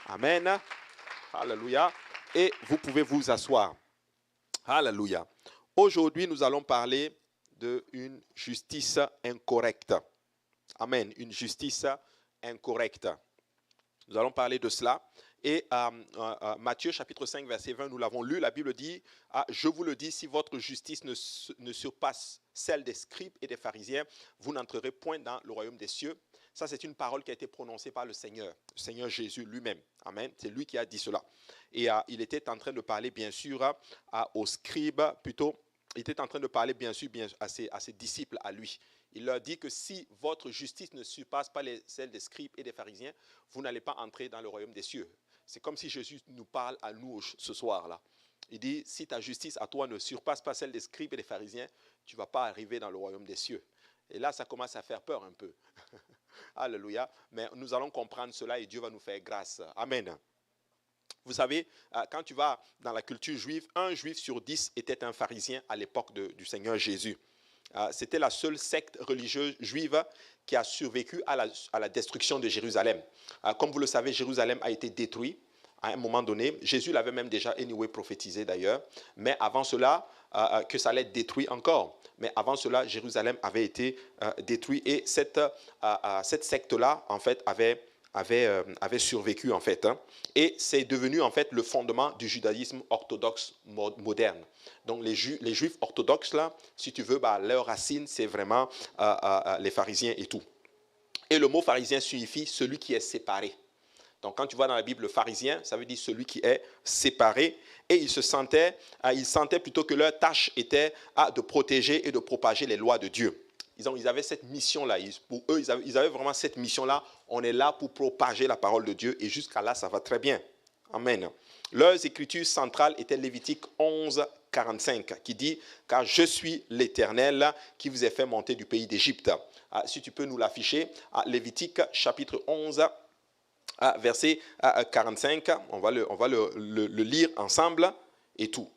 Amen. Alléluia. Et vous pouvez vous asseoir. Alléluia. Aujourd'hui, nous allons parler d'une justice incorrecte. Amen. Une justice incorrecte. Nous allons parler de cela. Et Matthieu chapitre 5, verset 20, nous l'avons lu, la Bible dit, je vous le dis, si votre justice ne surpasse celle des scribes et des pharisiens, vous n'entrerez point dans le royaume des cieux. Ça, c'est une parole qui a été prononcée par le Seigneur Jésus lui-même. Amen. C'est lui qui a dit cela. Et il était en train de parler, bien sûr, aux scribes, plutôt, il était en train de parler, bien sûr, à ses disciples, à lui. Il leur dit que si votre justice ne surpasse pas celle des scribes et des pharisiens, vous n'allez pas entrer dans le royaume des cieux. C'est comme si Jésus nous parle à nous ce soir-là. Il dit, si ta justice à toi ne surpasse pas celle des scribes et des pharisiens, tu ne vas pas arriver dans le royaume des cieux. Et là, ça commence à faire peur un peu. Alléluia. Mais nous allons comprendre cela et Dieu va nous faire grâce. Amen. Vous savez, quand tu vas dans la culture juive, un juif sur 10 était un pharisien à l'époque du Seigneur Jésus. C'était la seule secte religieuse juive qui a survécu à la destruction de Jérusalem. Comme vous le savez, Jérusalem a été détruit à un moment donné. Jésus l'avait même déjà prophétisé d'ailleurs. Mais avant cela, que ça allait être détruit encore. Mais avant cela, Jérusalem avait été détruit et cette secte-là, en fait, avait survécu en fait, et c'est devenu en fait le fondement du judaïsme orthodoxe moderne. Donc les juifs orthodoxes là, si tu veux, leur racine c'est vraiment les pharisiens et tout. Et le mot pharisien signifie celui qui est séparé. Donc quand tu vois dans la Bible le pharisien, ça veut dire celui qui est séparé. Et ils sentaient plutôt que leur tâche était de protéger et de propager les lois de Dieu. Ils avaient cette mission-là. Pour eux, ils avaient vraiment cette mission-là. On est là pour propager la parole de Dieu. Et jusqu'à là, ça va très bien. Amen. Leurs écritures centrales étaient Lévitique 11, 45, qui dit « Car je suis l'Éternel qui vous ai fait monter du pays d'Égypte. » Si tu peux nous l'afficher, Lévitique chapitre 11, verset 45. On va le lire ensemble et tout.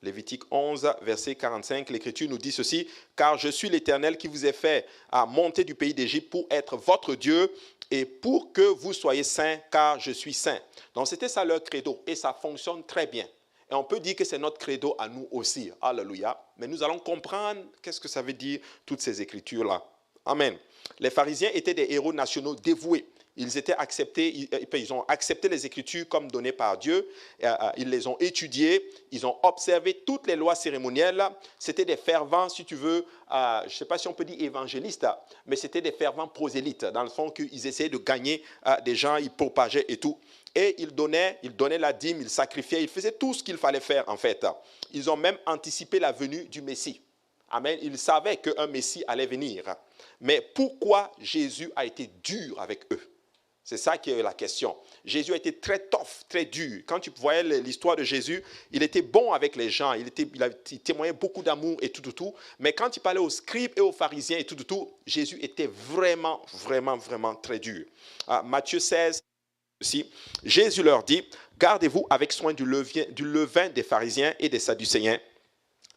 Lévitique 11, verset 45, l'Écriture nous dit ceci, « Car je suis l'Éternel qui vous ai fait monter du pays d'Égypte pour être votre Dieu et pour que vous soyez saints, car je suis saint. » Donc c'était ça leur credo et ça fonctionne très bien. Et on peut dire que c'est notre credo à nous aussi. Alléluia. Mais nous allons comprendre qu'est-ce que ça veut dire toutes ces Écritures-là. Amen. Les pharisiens étaient des héros nationaux dévoués. Ils ont accepté les Écritures comme données par Dieu. Ils les ont étudiées. Ils ont observé toutes les lois cérémonielles. C'était des fervents, si tu veux, je ne sais pas si on peut dire évangélistes, mais c'était des fervents prosélytes, dans le fond qu'ils essayaient de gagner des gens, ils propageaient et tout. Et ils donnaient la dîme, ils sacrifiaient, ils faisaient tout ce qu'il fallait faire en fait. Ils ont même anticipé la venue du Messie. Amen. Ils savaient qu'un Messie allait venir. Mais pourquoi Jésus a été dur avec eux? C'est ça qui est la question. Jésus a été très tough, très dur. Quand tu voyais l'histoire de Jésus, il était bon avec les gens, il témoignait beaucoup d'amour et tout. Mais quand il parlait aux scribes et aux pharisiens et tout, Jésus était vraiment très dur. Matthieu 16, aussi, Jésus leur dit, gardez-vous avec soin du levain des pharisiens et des sadducéens.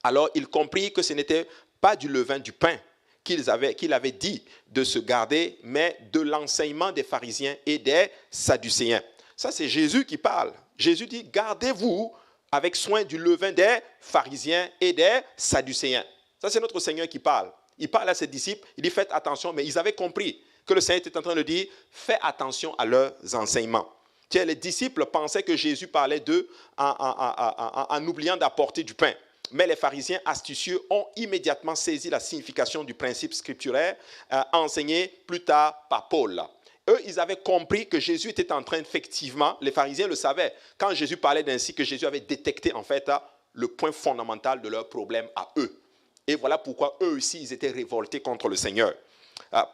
Alors il comprit que ce n'était pas du levain du pain qu'il avait dit de se garder, mais de l'enseignement des pharisiens et des sadducéens. Ça, c'est Jésus qui parle. Jésus dit, gardez-vous avec soin du levain des pharisiens et des sadducéens. Ça, c'est notre Seigneur qui parle. Il parle à ses disciples, il dit, faites attention, mais ils avaient compris que le Seigneur était en train de dire, faites attention à leurs enseignements. Tiens, les disciples pensaient que Jésus parlait d'eux en oubliant d'apporter du pain. Mais les pharisiens astucieux ont immédiatement saisi la signification du principe scripturaire enseigné plus tard par Paul. Eux, ils avaient compris que Jésus était en train, effectivement, les pharisiens le savaient. Quand Jésus parlait d'ainsi, que Jésus avait détecté en fait le point fondamental de leur problème à eux. Et voilà pourquoi eux aussi, ils étaient révoltés contre le Seigneur.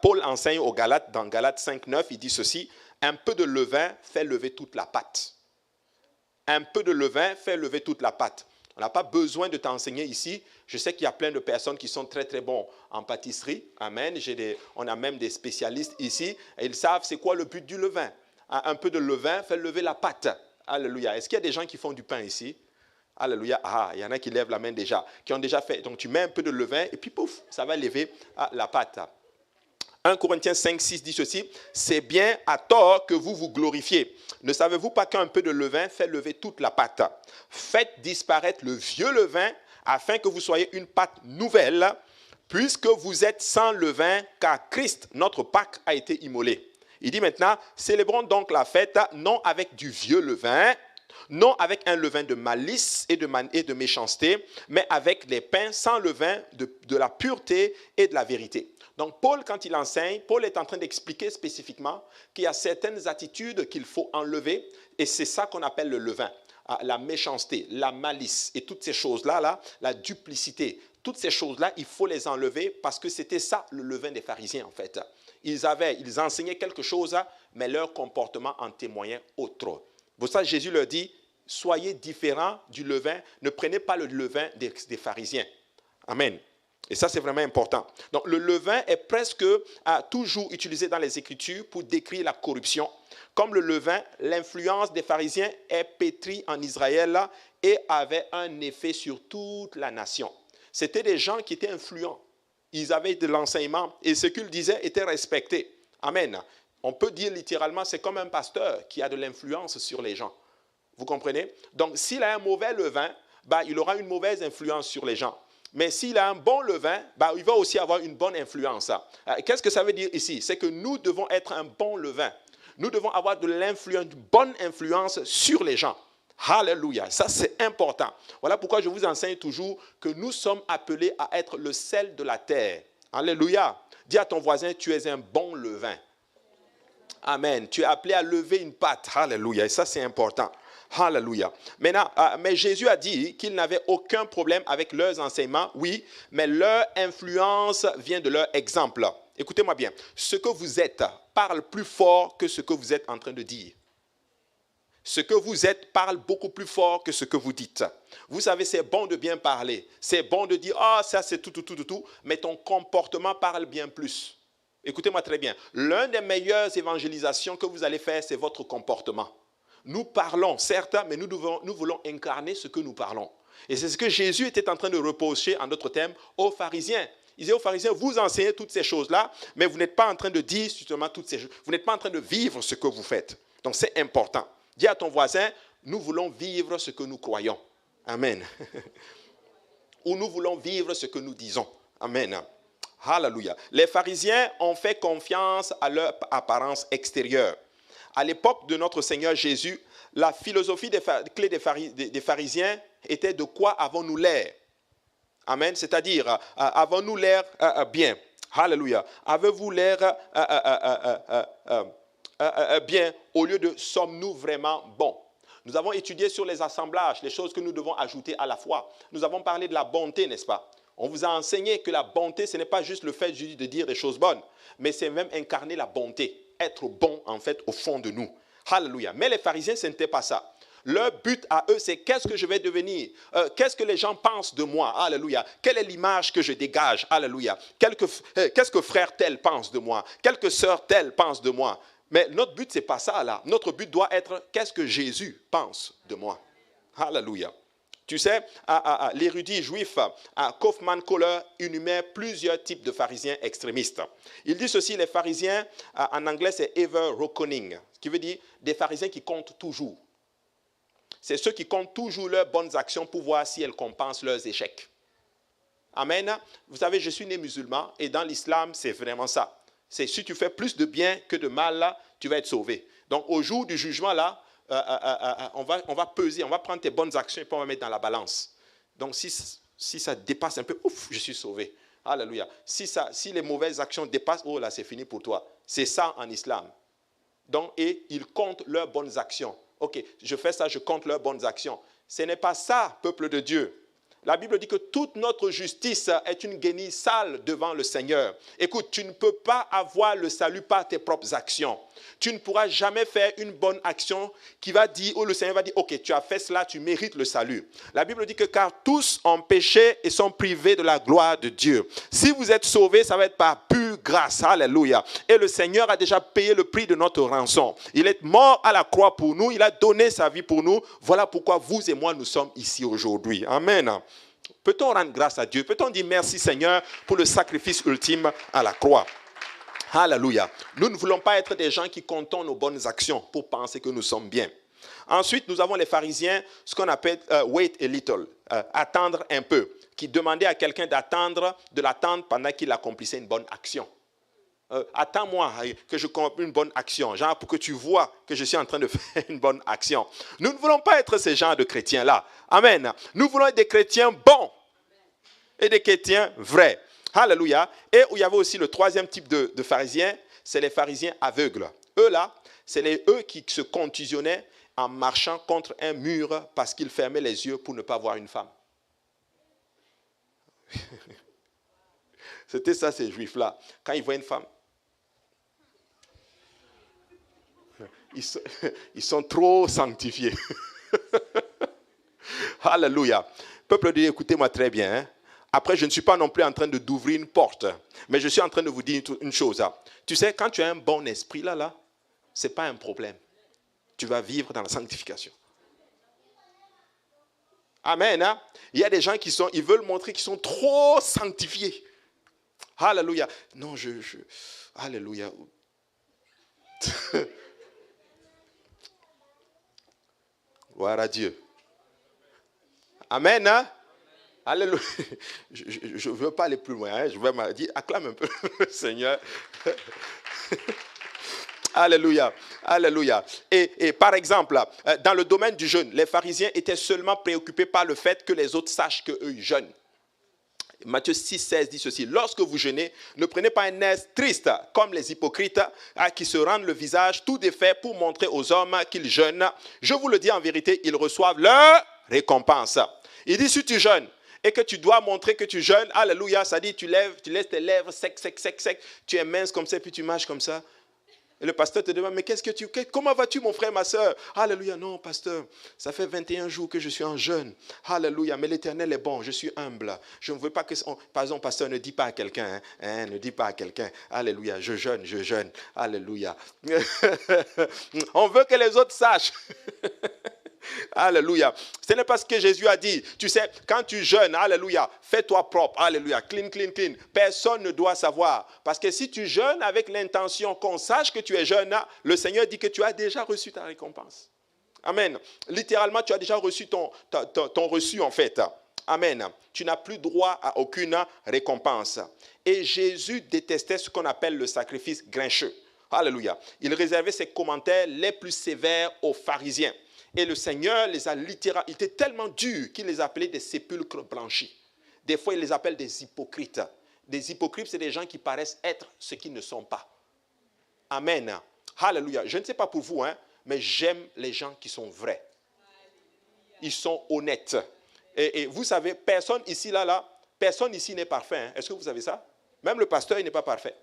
Paul enseigne aux Galates, dans Galates 5, 9, il dit ceci, « Un peu de levain fait lever toute la pâte. » Un peu de levain fait lever toute la pâte. On n'a pas besoin de t'enseigner ici. Je sais qu'il y a plein de personnes qui sont très bons en pâtisserie. Amen. On a même des spécialistes ici. Et ils savent c'est quoi le but du levain. Un peu de levain fait lever la pâte. Alléluia. Est-ce qu'il y a des gens qui font du pain ici? Alléluia. Ah, il y en a qui lèvent la main déjà, qui ont déjà fait. Donc tu mets un peu de levain et puis pouf, ça va lever la pâte. 1 Corinthiens 5, 6 dit ceci, c'est bien à tort que vous vous glorifiez. Ne savez-vous pas qu'un peu de levain fait lever toute la pâte? Faites disparaître le vieux levain afin que vous soyez une pâte nouvelle, puisque vous êtes sans levain, car Christ, notre Pâque, a été immolé. Il dit maintenant, célébrons donc la fête, non avec du vieux levain, non avec un levain de malice et de méchanceté, mais avec les pains sans levain de la pureté et de la vérité. Donc Paul, quand il enseigne, Paul est en train d'expliquer spécifiquement qu'il y a certaines attitudes qu'il faut enlever, et c'est ça qu'on appelle le levain. La méchanceté, la malice et toutes ces choses-là, la duplicité, toutes ces choses-là, il faut les enlever parce que c'était ça le levain des pharisiens en fait. Ils enseignaient quelque chose, mais leur comportement en témoignait autre. Pour ça, Jésus leur dit, soyez différents du levain, ne prenez pas le levain des pharisiens. Amen. Et ça, c'est vraiment important. Donc, le levain est presque toujours utilisé dans les Écritures pour décrire la corruption. Comme le levain, l'influence des pharisiens est pétrie en Israël et avait un effet sur toute la nation. C'était des gens qui étaient influents. Ils avaient de l'enseignement et ce qu'ils disaient était respecté. Amen. On peut dire littéralement, c'est comme un pasteur qui a de l'influence sur les gens. Vous comprenez? Donc, s'il a un mauvais levain, il aura une mauvaise influence sur les gens. Mais s'il a un bon levain, il va aussi avoir une bonne influence. Qu'est-ce que ça veut dire ici? C'est que nous devons être un bon levain. Nous devons avoir de l'influence, une bonne influence sur les gens. Alléluia. Ça, c'est important. Voilà pourquoi je vous enseigne toujours que nous sommes appelés à être le sel de la terre. Alléluia. Dis à ton voisin, tu es un bon levain. Amen. Tu es appelé à lever une pâte. Alléluia. Et ça, c'est important. Alléluia. Maintenant, mais Jésus a dit qu'il n'avait aucun problème avec leurs enseignements, oui, mais leur influence vient de leur exemple. Écoutez-moi bien. Ce que vous êtes parle plus fort que ce que vous êtes en train de dire. Ce que vous êtes parle beaucoup plus fort que ce que vous dites. Vous savez, c'est bon de bien parler. C'est bon de dire, ça c'est tout, mais ton comportement parle bien plus. Écoutez-moi très bien. L'une des meilleures évangélisations que vous allez faire, c'est votre comportement. Nous parlons, certes, mais nous voulons incarner ce que nous parlons. Et c'est ce que Jésus était en train de reprocher, en d'autres termes, aux pharisiens. Il disait aux pharisiens, vous enseignez toutes ces choses-là, mais vous n'êtes pas en train de dire justement toutes ces choses. Vous n'êtes pas en train de vivre ce que vous faites. Donc c'est important. Dis à ton voisin, nous voulons vivre ce que nous croyons. Amen. Ou nous voulons vivre ce que nous disons. Amen. Alléluia. Les pharisiens ont fait confiance à leur apparence extérieure. À l'époque de notre Seigneur Jésus, la philosophie clé des pharisiens était de quoi avons-nous l'air? Amen. C'est-à-dire, avons-nous l'air bien? Alléluia. Avez-vous l'air bien au lieu de sommes-nous vraiment bons? Nous avons étudié sur les assemblages, les choses que nous devons ajouter à la foi. Nous avons parlé de la bonté, n'est-ce pas? On vous a enseigné que la bonté, ce n'est pas juste le fait de dire des choses bonnes, mais c'est même incarner la bonté. Être bon, en fait, au fond de nous. Alléluia. Mais les pharisiens, ce n'était pas ça. Leur but à eux, c'est qu'est-ce que je vais devenir? Qu'est-ce que les gens pensent de moi? Alléluia. Quelle est l'image que je dégage? Alléluia. Qu'est-ce que frère tel pense de moi? Qu'est-ce que sœur tel pense de moi? Mais notre but, ce n'est pas ça là. Notre but doit être qu'est-ce que Jésus pense de moi? Alléluia. Tu sais, l'érudit juif Kaufmann Kohler énumère plusieurs types de pharisiens extrémistes. Il dit ceci, les pharisiens, en anglais c'est ever reckoning, ce qui veut dire des pharisiens qui comptent toujours. C'est ceux qui comptent toujours leurs bonnes actions pour voir si elles compensent leurs échecs. Amen. Vous savez, je suis né musulman et dans l'islam, c'est vraiment ça. C'est si tu fais plus de bien que de mal, là, tu vas être sauvé. Donc au jour du jugement, là, on va peser, on va prendre tes bonnes actions et puis on va mettre dans la balance. Donc si ça dépasse un peu, ouf, je suis sauvé. Alléluia. Si les mauvaises actions dépassent, oh là, c'est fini pour toi. C'est ça en islam. Donc, et ils comptent leurs bonnes actions. Ok, je fais ça, je compte leurs bonnes actions. Ce n'est pas ça, peuple de Dieu. La Bible dit que toute notre justice est une guenille sale devant le Seigneur. Écoute, tu ne peux pas avoir le salut par tes propres actions. Tu ne pourras jamais faire une bonne action qui va dire, où le Seigneur va dire, ok, tu as fait cela, tu mérites le salut. La Bible dit que car tous ont péché et sont privés de la gloire de Dieu. Si vous êtes sauvés, ça va être par pure grâce. Alléluia. Et le Seigneur a déjà payé le prix de notre rançon. Il est mort à la croix pour nous. Il a donné sa vie pour nous. Voilà pourquoi vous et moi, nous sommes ici aujourd'hui. Amen. Peut-on rendre grâce à Dieu? Peut-on dire merci Seigneur pour le sacrifice ultime à la croix? Alléluia. Nous ne voulons pas être des gens qui comptent nos bonnes actions pour penser que nous sommes bien. Ensuite, nous avons les pharisiens, ce qu'on appelle wait a little, attendre un peu, qui demandaient à quelqu'un de l'attendre pendant qu'il accomplissait une bonne action. Attends-moi que je accomplisse une bonne action, genre pour que tu vois que je suis en train de faire une bonne action. Nous ne voulons pas être ces gens de chrétiens-là. Amen. Nous voulons être des chrétiens bons et des chrétiens vrais. Alléluia. Et où il y avait aussi le troisième type de pharisiens, c'est les pharisiens aveugles. Eux-là, c'est eux qui se contusionnaient en marchant contre un mur parce qu'ils fermaient les yeux pour ne pas voir une femme. C'était ça, ces juifs-là. Quand ils voient une femme, ils sont trop sanctifiés. Alléluia. Peuple de Dieu, écoutez-moi très bien. Hein? Après, je ne suis pas non plus en train d'ouvrir une porte, mais je suis en train de vous dire une chose. Tu sais, quand tu as un bon esprit là, ce n'est pas un problème. Tu vas vivre dans la sanctification. Amen. Hein? Il y a des gens ils veulent montrer qu'ils sont trop sanctifiés. Alléluia. Non, Alléluia. Gloire à Dieu. Amen. Hein? Alléluia. Je ne veux pas aller plus loin. Hein? Je vais me dire, acclame un peu le Seigneur. Alléluia. Alléluia. Et par exemple, dans le domaine du jeûne, les pharisiens étaient seulement préoccupés par le fait que les autres sachent qu'eux, ils jeûnent. Matthieu 6, 16 dit ceci. Lorsque vous jeûnez, ne prenez pas un air triste comme les hypocrites qui se rendent le visage tout défait pour montrer aux hommes qu'ils jeûnent. Je vous le dis en vérité, ils reçoivent leur récompense. Il dit si tu jeûnes et que tu dois montrer que tu jeûnes, alléluia, ça dit tu laisses tes lèvres sec, tu es mince comme ça puis tu marches comme ça. Et le pasteur te demande, mais comment vas-tu mon frère, ma soeur? Alléluia, non pasteur, ça fait 21 jours que je suis en jeûne. Alléluia, mais l'Éternel est bon, je suis humble. Je ne veux pas que, par exemple, pasteur, ne dis pas à quelqu'un, ne dis pas à quelqu'un, alléluia, je jeûne, alléluia. On veut que les autres sachent. Alléluia. Ce n'est pas ce que Jésus a dit. Tu sais, quand tu jeûnes, alléluia, fais-toi propre, alléluia, clean. Personne ne doit savoir. Parce que si tu jeûnes avec l'intention qu'on sache que tu es jeune, le Seigneur dit que tu as déjà reçu ta récompense. Amen. Littéralement, tu as déjà reçu ton reçu en fait. Amen. Tu n'as plus droit à aucune récompense. Et Jésus détestait ce qu'on appelle le sacrifice grincheux. Alléluia. Il réservait ses commentaires les plus sévères aux pharisiens. Et le Seigneur les a littéralement, il était tellement dur qu'il les appelait des sépulcres blanchis. Des fois, il les appelle des hypocrites. Des hypocrites, c'est des gens qui paraissent être ce qu'ils ne sont pas. Amen. Alléluia. Je ne sais pas pour vous, mais j'aime les gens qui sont vrais. Ils sont honnêtes. Et vous savez, personne ici n'est parfait. Est-ce que vous savez ça? Même le pasteur, il n'est pas parfait.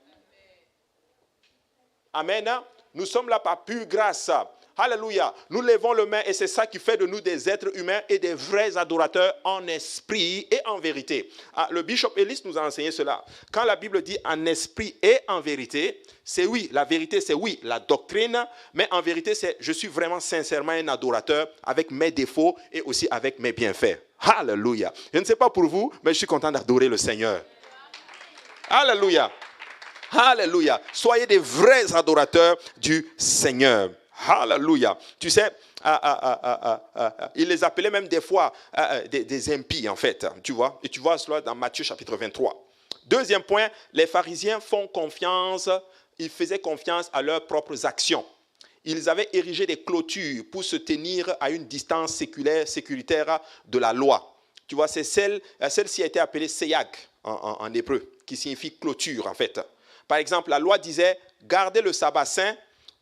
Amen. Nous sommes là par pure grâce. Alléluia. Nous levons les mains et c'est ça qui fait de nous des êtres humains et des vrais adorateurs en esprit et en vérité. Le bishop Ellis nous a enseigné cela. Quand la Bible dit en esprit et en vérité, c'est oui, la vérité c'est oui, la doctrine, mais en vérité c'est je suis vraiment sincèrement un adorateur avec mes défauts et aussi avec mes bienfaits. Alléluia. Je ne sais pas pour vous, mais je suis content d'adorer le Seigneur. Alléluia. Alléluia. Soyez des vrais adorateurs du Seigneur. Alléluia. Tu sais, il les appelait même des fois des impies en fait. Tu vois? Et tu vois cela dans Matthieu chapitre 23. Deuxième point, les pharisiens ils faisaient confiance à leurs propres actions. Ils avaient érigé des clôtures pour se tenir à une distance sécuritaire de la loi. Tu vois, celle-ci a été appelée seyag en hébreu, qui signifie clôture en fait. Par exemple, la loi disait, gardez le sabbat saint.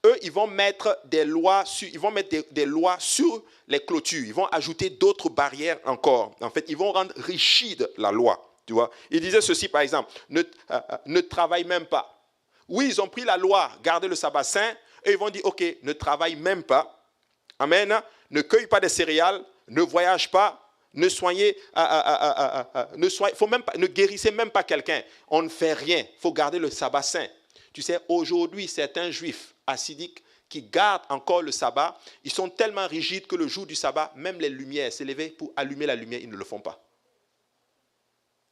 Eux, ils vont mettre des lois sur les clôtures. Ils vont ajouter d'autres barrières encore. En fait, ils vont rendre rigide la loi. Tu vois? Ils disaient ceci, par exemple, ne travaille même pas. Oui, ils ont pris la loi, garder le sabbat saint, et ils vont dire, ok, ne travaille même pas. Amen. Ne cueille pas des céréales, ne voyage pas, ne guérissez même pas quelqu'un. On ne fait rien. Il faut garder le sabbat saint. Tu sais, aujourd'hui, certains juifs hassidiques qui gardent encore le sabbat, ils sont tellement rigides que le jour du sabbat, même les lumières, s'élever pour allumer la lumière, ils ne le font pas.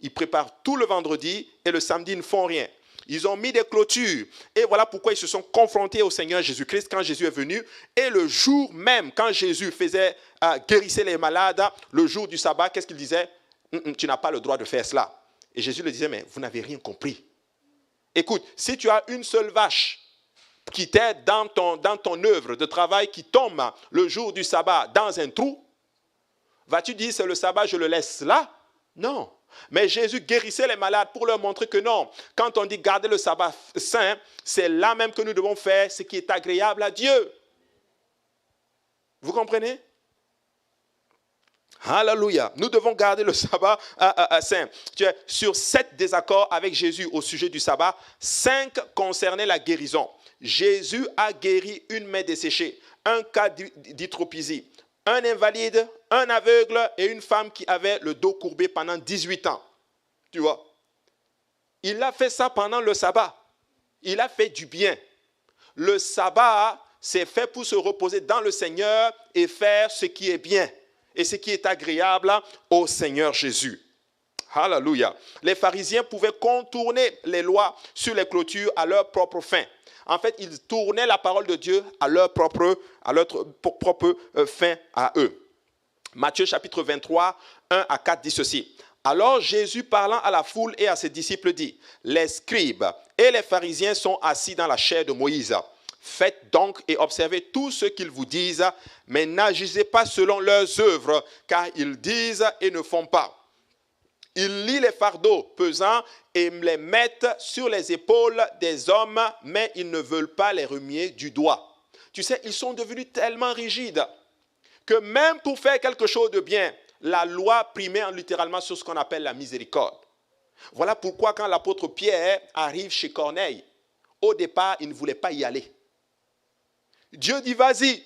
Ils préparent tout le vendredi et le samedi, ils ne font rien. Ils ont mis des clôtures. Et voilà pourquoi ils se sont confrontés au Seigneur Jésus-Christ quand Jésus est venu. Et le jour même, quand Jésus guérissait les malades, le jour du sabbat, qu'est-ce qu'il disait? Tu n'as pas le droit de faire cela. Et Jésus le disait, mais vous n'avez rien compris. Écoute, si tu as une seule vache qui t'aide dans ton œuvre de travail qui tombe le jour du sabbat dans un trou, vas-tu dire c'est le sabbat, je le laisse là? Non. Mais Jésus guérissait les malades pour leur montrer que non. Quand on dit garder le sabbat saint, c'est là même que nous devons faire ce qui est agréable à Dieu. Vous comprenez? Alléluia. Nous devons garder le sabbat saint. Sur 7 désaccords avec Jésus au sujet du sabbat, 5 concernaient la guérison. Jésus a guéri une main desséchée, un cas d'hydropisie, un invalide, un aveugle et une femme qui avait le dos courbé pendant 18 ans. Tu vois? Il a fait ça pendant le sabbat. Il a fait du bien. Le sabbat, c'est fait pour se reposer dans le Seigneur et faire ce qui est bien et ce qui est agréable au Seigneur Jésus. Alléluia. Les pharisiens pouvaient contourner les lois sur les clôtures à leur propre fin. En fait, ils tournaient la parole de Dieu à leur propre fin à eux. Matthieu chapitre 23, 1 à 4 dit ceci. Alors Jésus parlant à la foule et à ses disciples dit, les scribes et les pharisiens sont assis dans la chaire de Moïse. Faites donc et observez tout ce qu'ils vous disent, mais n'agissez pas selon leurs œuvres, car ils disent et ne font pas. Ils lient les fardeaux pesants et les mettent sur les épaules des hommes, mais ils ne veulent pas les remuer du doigt. Tu sais, ils sont devenus tellement rigides que même pour faire quelque chose de bien, la loi primait littéralement sur ce qu'on appelle la miséricorde. Voilà pourquoi quand l'apôtre Pierre arrive chez Corneille, au départ, il ne voulait pas y aller. Dieu dit, vas-y.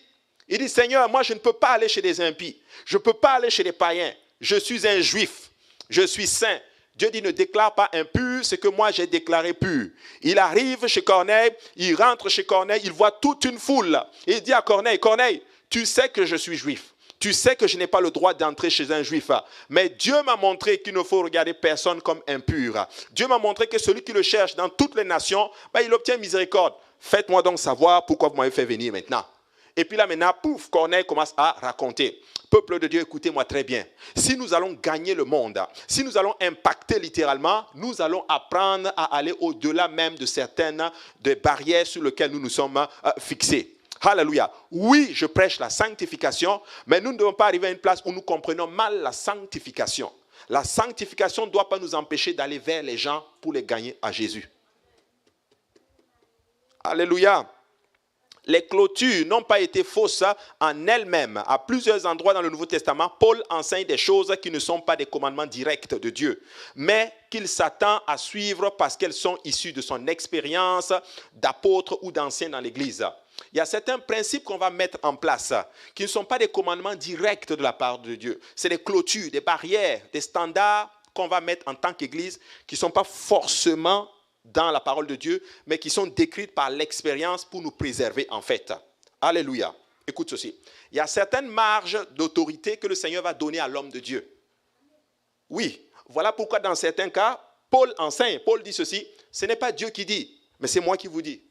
Il dit, Seigneur, moi je ne peux pas aller chez des impies. Je ne peux pas aller chez des païens. Je suis un juif. Je suis saint. Dieu dit, ne déclare pas impur ce que moi j'ai déclaré pur. Il arrive chez Corneille, il rentre chez Corneille, il voit toute une foule. Il dit à Corneille, Corneille, tu sais que je suis juif. Tu sais que je n'ai pas le droit d'entrer chez un juif. Mais Dieu m'a montré qu'il ne faut regarder personne comme impur. Dieu m'a montré que celui qui le cherche dans toutes les nations, il obtient miséricorde. Faites-moi donc savoir pourquoi vous m'avez fait venir maintenant. Et puis là maintenant, pouf, Corneille commence à raconter. Peuple de Dieu, écoutez-moi très bien. Si nous allons gagner le monde, si nous allons impacter littéralement, nous allons apprendre à aller au-delà même de certaines des barrières sur lesquelles nous nous sommes fixés. Alléluia. Oui, je prêche la sanctification, mais nous ne devons pas arriver à une place où nous comprenons mal la sanctification. La sanctification ne doit pas nous empêcher d'aller vers les gens pour les gagner à Jésus. Alléluia. Les clôtures n'ont pas été fausses en elles-mêmes. À plusieurs endroits dans le Nouveau Testament, Paul enseigne des choses qui ne sont pas des commandements directs de Dieu, mais qu'il s'attend à suivre parce qu'elles sont issues de son expérience d'apôtre ou d'ancien dans l'Église. Il y a certains principes qu'on va mettre en place qui ne sont pas des commandements directs de la part de Dieu. C'est des clôtures, des barrières, des standards qu'on va mettre en tant qu'Église qui ne sont pas forcément dans la parole de Dieu, mais qui sont décrites par l'expérience pour nous préserver en fait. Alléluia. Écoute ceci. Il y a certaines marges d'autorité que le Seigneur va donner à l'homme de Dieu. Oui, voilà pourquoi dans certains cas, Paul enseigne, Paul dit ceci, ce n'est pas Dieu qui dit, mais c'est moi qui vous dis.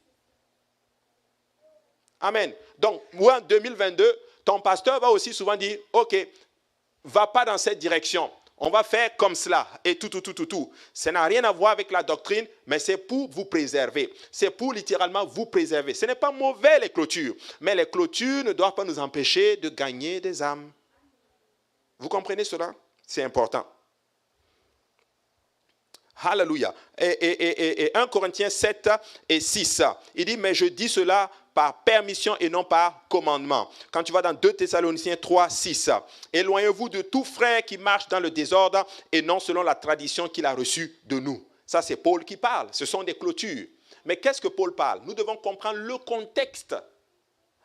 Amen. Donc, moi, en 2022, ton pasteur va aussi souvent dire, ok, va pas dans cette direction. On va faire comme cela et tout. Ça n'a rien à voir avec la doctrine, mais c'est pour vous préserver. C'est pour littéralement vous préserver. Ce n'est pas mauvais les clôtures, mais les clôtures ne doivent pas nous empêcher de gagner des âmes. Vous comprenez cela? C'est important. Alléluia. Et 1 Corinthiens 7 et 6, il dit, mais je dis cela par permission et non par commandement. Quand tu vas dans 2 Thessaloniciens 3, 6, éloignez-vous de tout frère qui marche dans le désordre et non selon la tradition qu'il a reçue de nous. Ça, c'est Paul qui parle. Ce sont des clôtures. Mais qu'est-ce que Paul parle? Nous devons comprendre le contexte.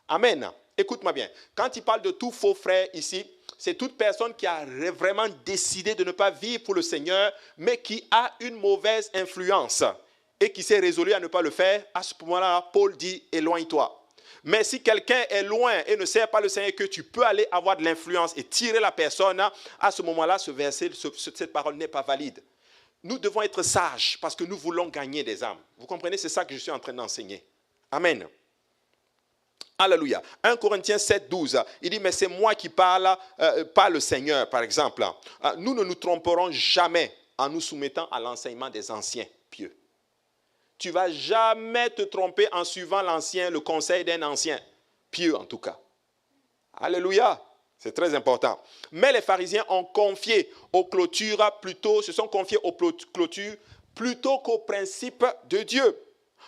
Amen. Écoute-moi bien. Quand il parle de tout faux frère ici, c'est toute personne qui a vraiment décidé de ne pas vivre pour le Seigneur, mais qui a une mauvaise influence et qui s'est résolu à ne pas le faire. À ce moment-là, Paul dit, éloigne-toi. Mais si quelqu'un est loin et ne sert pas le Seigneur, que tu peux aller avoir de l'influence et tirer la personne, à ce moment-là, ce verset, cette parole n'est pas valide. nous devons être sages parce que nous voulons gagner des âmes. Vous comprenez, c'est ça que je suis en train d'enseigner. Amen. Alléluia. 1 Corinthiens 7, 12, il dit, mais c'est moi qui parle, pas le Seigneur, par exemple. Nous ne nous tromperons jamais en nous soumettant à l'enseignement des anciens pieux. Tu ne vas jamais te tromper en suivant le conseil d'un ancien, pieux en tout cas. Alléluia. C'est très important. Mais les pharisiens ont confié aux clôtures se sont confiés aux clôtures plutôt qu'aux principes de Dieu.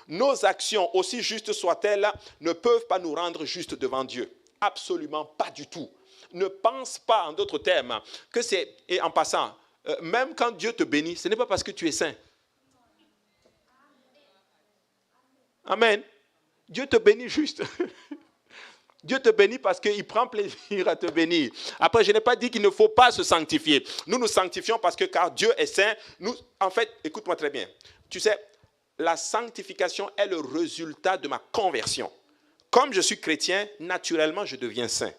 Nos actions, aussi justes soient-elles, ne peuvent pas nous rendre justes devant Dieu. Absolument pas du tout. Ne pense pas, en d'autres termes, que c'est, et en passant, même quand Dieu te bénit, ce n'est pas parce que tu es saint. Amen. Dieu te bénit juste. Dieu te bénit parce qu'il prend plaisir à te bénir. Après, je n'ai pas dit qu'il ne faut pas se sanctifier. Nous nous sanctifions parce que car Dieu est saint. En fait, écoute-moi très bien. Tu sais, la sanctification est le résultat de ma conversion. Comme je suis chrétien, naturellement, je deviens saint.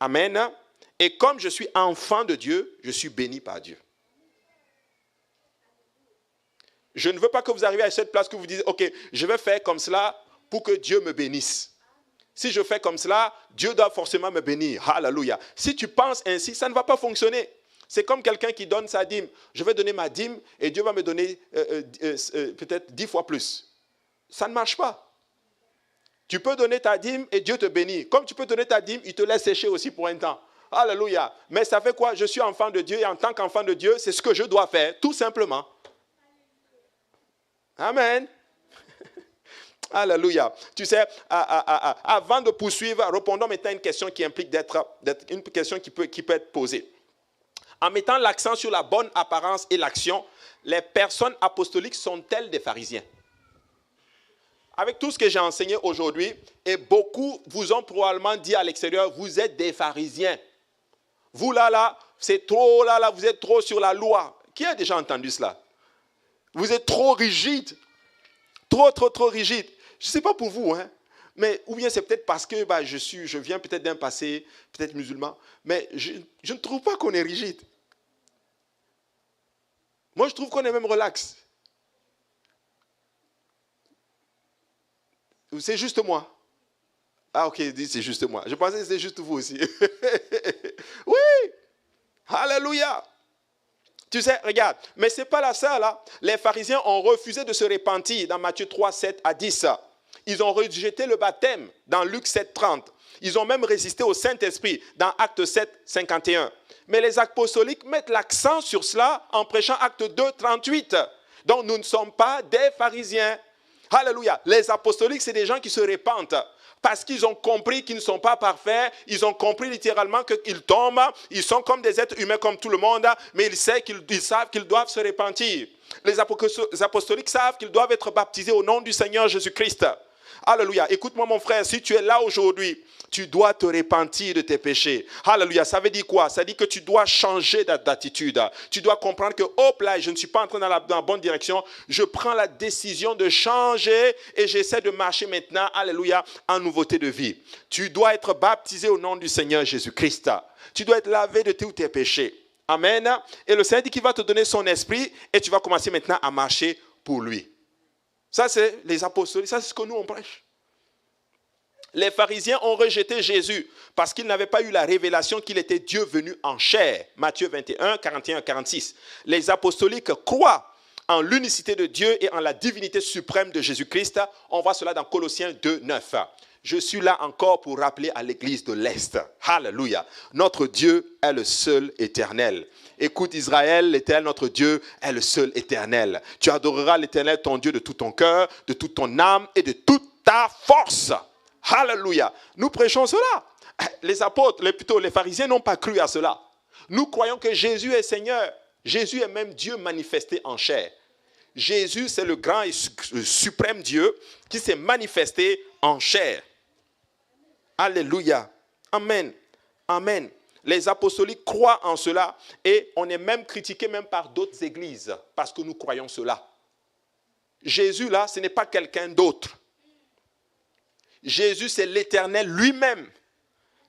Amen. Et comme je suis enfant de Dieu, je suis béni par Dieu. Je ne veux pas que vous arriviez à cette place que vous disiez, ok, je vais faire comme cela pour que Dieu me bénisse. Si je fais comme cela, Dieu doit forcément me bénir. Alléluia. Si tu penses ainsi, ça ne va pas fonctionner. C'est comme quelqu'un qui donne sa dîme. Je vais donner ma dîme et Dieu va me donner peut-être 10 fois plus. Ça ne marche pas. Tu peux donner ta dîme et Dieu te bénit. Comme tu peux donner ta dîme, il te laisse sécher aussi pour un temps. Alléluia. Mais ça fait quoi? Je suis enfant de Dieu et en tant qu'enfant de Dieu, c'est ce que je dois faire, tout simplement. Amen. Alléluia. Tu sais, avant de poursuivre, répondons maintenant à une question qui implique d'être une question qui peut être posée. En mettant l'accent sur la bonne apparence et l'action, les personnes apostoliques sont-elles des pharisiens? Avec tout ce que j'ai enseigné aujourd'hui, et beaucoup vous ont probablement dit à l'extérieur, vous êtes des pharisiens. Vous là, c'est trop là, vous êtes trop sur la loi. Qui a déjà entendu cela? Vous êtes trop rigide. Trop rigide. Je ne sais pas pour vous, hein, mais ou bien c'est peut-être parce que je viens peut-être d'un passé, peut-être musulman, mais je ne trouve pas qu'on est rigide. Moi, je trouve qu'on est même relax. C'est juste moi. Ah, ok, c'est juste moi. Je pensais que c'était juste vous aussi. Oui, alléluia. Tu sais, regarde, mais ce n'est pas la seule. Hein. Les pharisiens ont refusé de se repentir dans Matthieu 3, 7 à 10. Ils ont rejeté le baptême dans Luc 7, 30. Ils ont même résisté au Saint-Esprit dans Acte 7, 51. Mais les apostoliques mettent l'accent sur cela en prêchant Acte 2, 38. Donc nous ne sommes pas des pharisiens. Alléluia. Les apostoliques, c'est des gens qui se repentent. Parce qu'ils ont compris qu'ils ne sont pas parfaits, ils ont compris littéralement qu'ils tombent, ils sont comme des êtres humains comme tout le monde, mais ils savent qu'ils doivent se repentir. Les apostoliques savent qu'ils doivent être baptisés au nom du Seigneur Jésus-Christ. Alléluia. Écoute-moi mon frère, si tu es là aujourd'hui, tu dois te repentir de tes péchés. Alléluia. Ça veut dire quoi? Ça veut dire que tu dois changer d'attitude. Tu dois comprendre que, hop là, je ne suis pas entré dans la bonne direction. Je prends la décision de changer et j'essaie de marcher maintenant, alléluia, en nouveauté de vie. Tu dois être baptisé au nom du Seigneur Jésus-Christ. Tu dois être lavé de tous tes péchés. Amen. Et le Seigneur dit qu'il va te donner son esprit et tu vas commencer maintenant à marcher pour lui. Ça, c'est les apôtres. Ça, c'est ce que nous, on prêche. Les pharisiens ont rejeté Jésus parce qu'ils n'avaient pas eu la révélation qu'il était Dieu venu en chair. Matthieu 21, 41, 46. Les apostoliques croient en l'unicité de Dieu et en la divinité suprême de Jésus-Christ. On voit cela dans Colossiens 2, 9. Je suis là encore pour rappeler à l'église de l'Est. Alléluia. Notre Dieu est le seul éternel. Écoute Israël, l'Éternel, notre Dieu, est le seul éternel. Tu adoreras l'Éternel, ton Dieu, de tout ton cœur, de toute ton âme et de toute ta force. Alléluia. Nous prêchons cela. Les apôtres, les pharisiens n'ont pas cru à cela. Nous croyons que Jésus est Seigneur. Jésus est même Dieu manifesté en chair. Jésus, c'est le grand et suprême Dieu qui s'est manifesté en chair. Alléluia. Amen. Amen. Les apostoliques croient en cela et on est même critiqué même par d'autres églises parce que nous croyons cela. Jésus là, ce n'est pas quelqu'un d'autre. Jésus, c'est l'Éternel lui-même.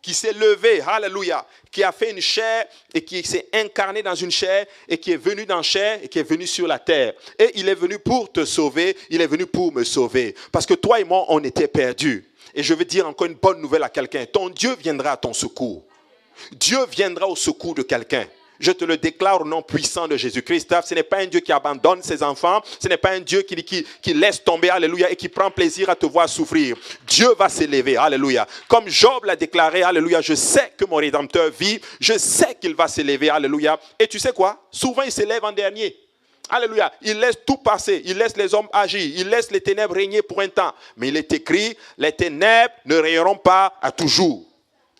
qui s'est levé, alléluia, qui a fait une chair et qui s'est incarné dans une chair et qui est venu dans chair et qui est venu sur la terre. Et il est venu pour te sauver, il est venu pour me sauver. Parce que toi et moi, on était perdus. Et je veux dire encore une bonne nouvelle à quelqu'un. Ton Dieu viendra à ton secours. Dieu viendra au secours de quelqu'un. Je te le déclare au nom puissant de Jésus-Christ. Ce n'est pas un Dieu qui abandonne ses enfants. Ce n'est pas un Dieu qui laisse tomber, alléluia, et qui prend plaisir à te voir souffrir. Dieu va s'élever, alléluia. Comme Job l'a déclaré, alléluia, je sais que mon Rédempteur vit. Je sais qu'il va s'élever, alléluia. Et tu sais quoi? Souvent, il s'élève en dernier. Alléluia. Il laisse tout passer. Il laisse les hommes agir. Il laisse les ténèbres régner pour un temps. Mais il est écrit, les ténèbres ne régneront pas à toujours.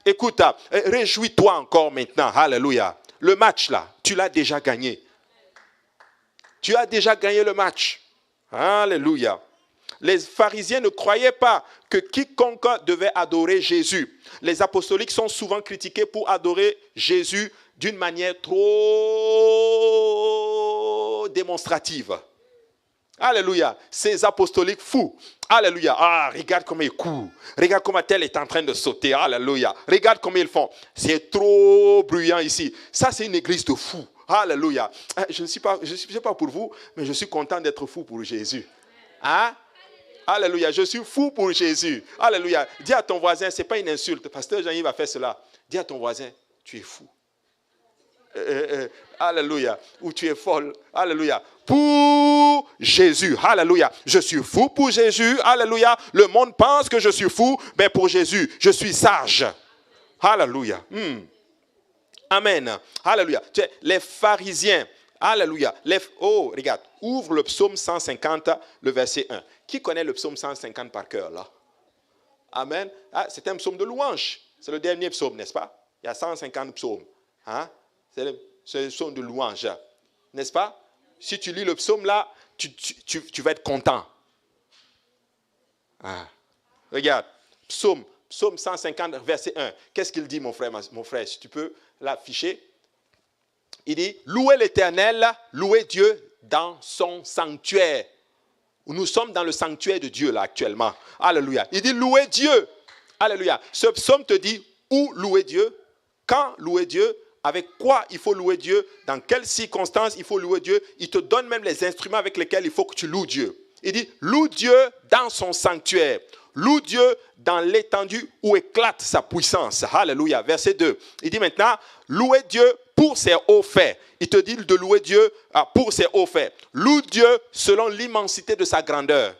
Écoute, réjouis-toi encore maintenant, alléluia. Le match là, tu l'as déjà gagné. Tu as déjà gagné le match. Alléluia. Les pharisiens ne croyaient pas que quiconque devait adorer Jésus. Les apostoliques sont souvent critiqués pour adorer Jésus d'une manière trop démonstrative. Alléluia. Ces apostoliques fous. Alléluia. Ah, regarde comment ils courent. Regarde comment tel est en train de sauter. Alléluia. Regarde comment ils font. C'est trop bruyant ici. Ça, c'est une église de fous. Alléluia. Je ne sais pas pour vous, mais je suis content d'être fou pour Jésus. Hein? Alléluia. Je suis fou pour Jésus. Alléluia. Dis à ton voisin, ce n'est pas une insulte. Pasteur Jean-Yves va faire cela. Dis à ton voisin, tu es fou. Alléluia. Ou tu es folle. Alléluia. Pour Jésus. Alléluia. Je suis fou pour Jésus. Alléluia. Le monde pense que je suis fou, mais pour Jésus, je suis sage. Alléluia. Amen. Alléluia. Tu sais, les pharisiens. Alléluia. Oh, regarde. Ouvre le psaume 150, le verset 1. Qui connaît le psaume 150 par cœur là? Amen. Ah, c'est un psaume de louange. C'est le dernier psaume, n'est-ce pas? Il y a 150 psaumes. Hein? C'est le psaume de louange. N'est-ce pas? Si tu lis le psaume là, tu vas être content. Ah. Regarde, psaume 150, verset 1. Qu'est-ce qu'il dit, mon frère, si tu peux l'afficher? Il dit, louez l'Éternel, louez Dieu dans son sanctuaire. Nous sommes dans le sanctuaire de Dieu là actuellement. Alléluia. Il dit, louez Dieu. Alléluia. Ce psaume te dit où louer Dieu, quand louer Dieu, avec quoi il faut louer Dieu, dans quelles circonstances il faut louer Dieu. Il te donne même les instruments avec lesquels il faut que tu loues Dieu. Il dit, loue Dieu dans son sanctuaire. Loue Dieu dans l'étendue où éclate sa puissance. Alléluia. Verset 2. Il dit maintenant, louez Dieu pour ses hauts faits. Il te dit de louer Dieu pour ses hauts faits. Loue Dieu selon l'immensité de sa grandeur.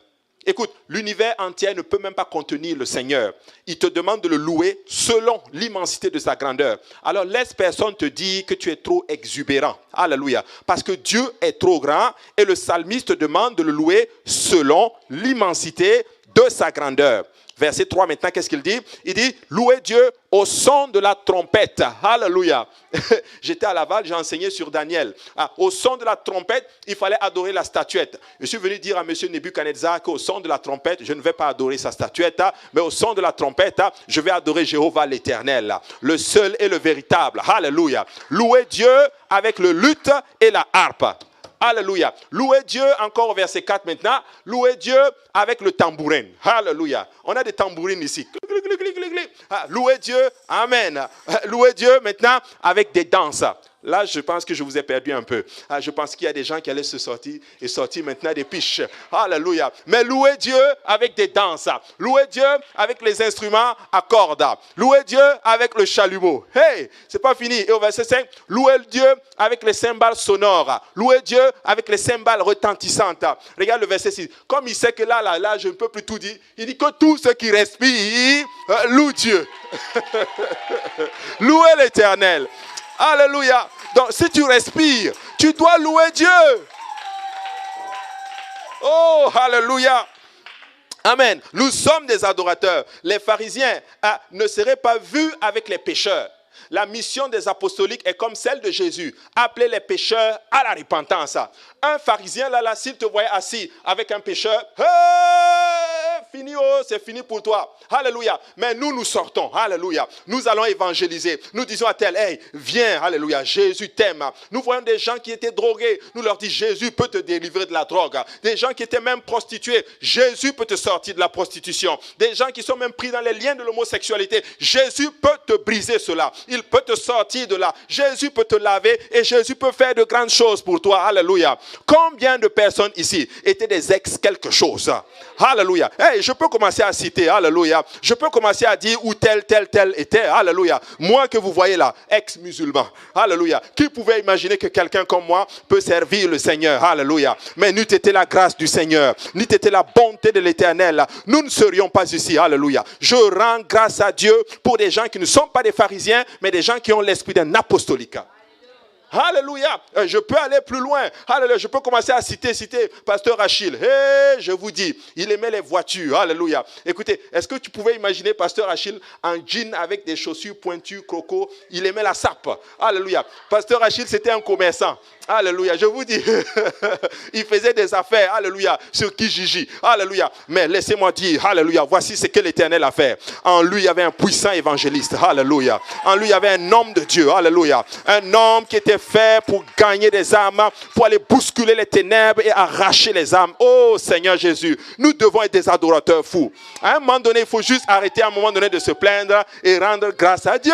Écoute, l'univers entier ne peut même pas contenir le Seigneur. Il te demande de le louer selon l'immensité de sa grandeur. Alors laisse personne te dire que tu es trop exubérant. Alléluia. Parce que Dieu est trop grand et le psalmiste te demande de le louer selon l'immensité de sa grandeur. Verset 3 maintenant, qu'est-ce qu'il dit? Il dit, louez Dieu au son de la trompette. Alléluia. J'étais à Laval, j'ai enseigné sur Daniel. Au son de la trompette, il fallait adorer la statuette. Je suis venu dire à M. Nebuchadnezzar qu'au son de la trompette, je ne vais pas adorer sa statuette, mais au son de la trompette, je vais adorer Jéhovah l'Éternel, le seul et le véritable. Alléluia. Louez Dieu avec le luth et la harpe. Alléluia. Louez Dieu, encore au verset 4 maintenant. Louez Dieu avec le tambourin. Alléluia. On a des tambourines ici. Louez Dieu. Amen. Louez Dieu maintenant avec des danses. Là, je pense que je vous ai perdu un peu. Je pense qu'il y a des gens qui allaient se sortir et sortir maintenant des piches. Alléluia. Mais louez Dieu avec des danses. Louez Dieu avec les instruments à cordes. Louez Dieu avec le chalumeau. Hey, c'est pas fini. Et au verset 5, louez Dieu avec les cymbales sonores. Louez Dieu avec les cymbales retentissantes. Regarde le verset 6. Comme il sait que là, je ne peux plus tout dire. Il dit que tous ceux qui respirent louent Dieu. Louez l'Éternel. Alléluia. Donc, si tu respires, tu dois louer Dieu. Oh, alléluia. Amen. Nous sommes des adorateurs. Les pharisiens ne seraient pas vus avec les pécheurs. La mission des apostoliques est comme celle de Jésus. Appeler les pécheurs à la repentance. Un pharisien, là, s'il te voyait assis avec un pécheur, fini, oh, c'est fini pour toi. Alléluia. Mais nous sortons. Alléluia. Nous allons évangéliser. Nous disons à tel, hey, viens. Alléluia. Jésus t'aime. Nous voyons des gens qui étaient drogués. Nous leur disons, Jésus peut te délivrer de la drogue. Des gens qui étaient même prostitués. Jésus peut te sortir de la prostitution. Des gens qui sont même pris dans les liens de l'homosexualité. Jésus peut te briser cela. Il peut te sortir de là. Jésus peut te laver et Jésus peut faire de grandes choses pour toi. Alléluia. Combien de personnes ici étaient des ex quelque chose? Alléluia. Hey, je peux commencer à citer. Alléluia. Je peux commencer à dire où tel était. Alléluia. Moi que vous voyez là, ex-musulman. Alléluia. Qui pouvait imaginer que quelqu'un comme moi peut servir le Seigneur? Alléluia. Mais n'eût été la grâce du Seigneur, n'eût été la bonté de l'Éternel, nous ne serions pas ici. Alléluia. Je rends grâce à Dieu pour des gens qui ne sont pas des pharisiens, mais des gens qui ont l'esprit d'un apostolique. Alléluia. Je peux aller plus loin. Alléluia. Je peux commencer à citer Pasteur Achille. Hey, je vous dis, il aimait les voitures. Alléluia. Écoutez, est-ce que tu pouvais imaginer Pasteur Achille en jean avec des chaussures pointues, croco? Il aimait la sape. Alléluia. Pasteur Achille, c'était un commerçant. Alléluia. Je vous dis, il faisait des affaires. Alléluia. Sur Kijiji. Alléluia. Mais laissez-moi dire, alléluia. Voici ce que l'Éternel a fait. En lui, il y avait un puissant évangéliste. Alléluia. En lui, il y avait un homme de Dieu. Alléluia. Un homme qui était fait pour gagner des âmes, pour aller bousculer les ténèbres et arracher les âmes. Oh Seigneur Jésus, nous devons être des adorateurs fous. À un moment donné, il faut juste arrêter à un moment donné de se plaindre et rendre grâce à Dieu.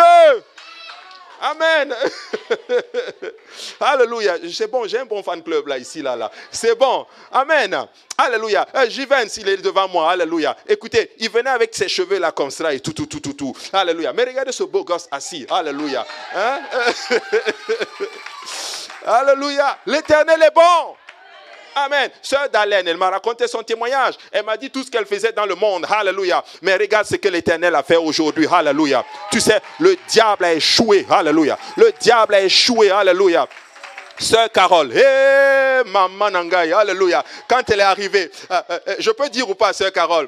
Amen. Alléluia. C'est bon, j'ai un bon fan club là, ici, là. C'est bon. Amen. Alléluia. Jivens, il est devant moi. Alléluia. Écoutez, il venait avec ses cheveux là comme ça et tout. Alléluia. Mais regardez ce beau gosse assis. Alléluia. Hein? Alléluia. L'Éternel est bon. Amen. Sœur Dalène, elle m'a raconté son témoignage. Elle m'a dit tout ce qu'elle faisait dans le monde. Alléluia. Mais regarde ce que l'Éternel a fait aujourd'hui. Alléluia. Tu sais, le diable a échoué. Alléluia. Le diable a échoué. Alléluia. Sœur Carole, maman Nangaï, alléluia. Quand elle est arrivée, je peux dire ou pas, Sœur Carole,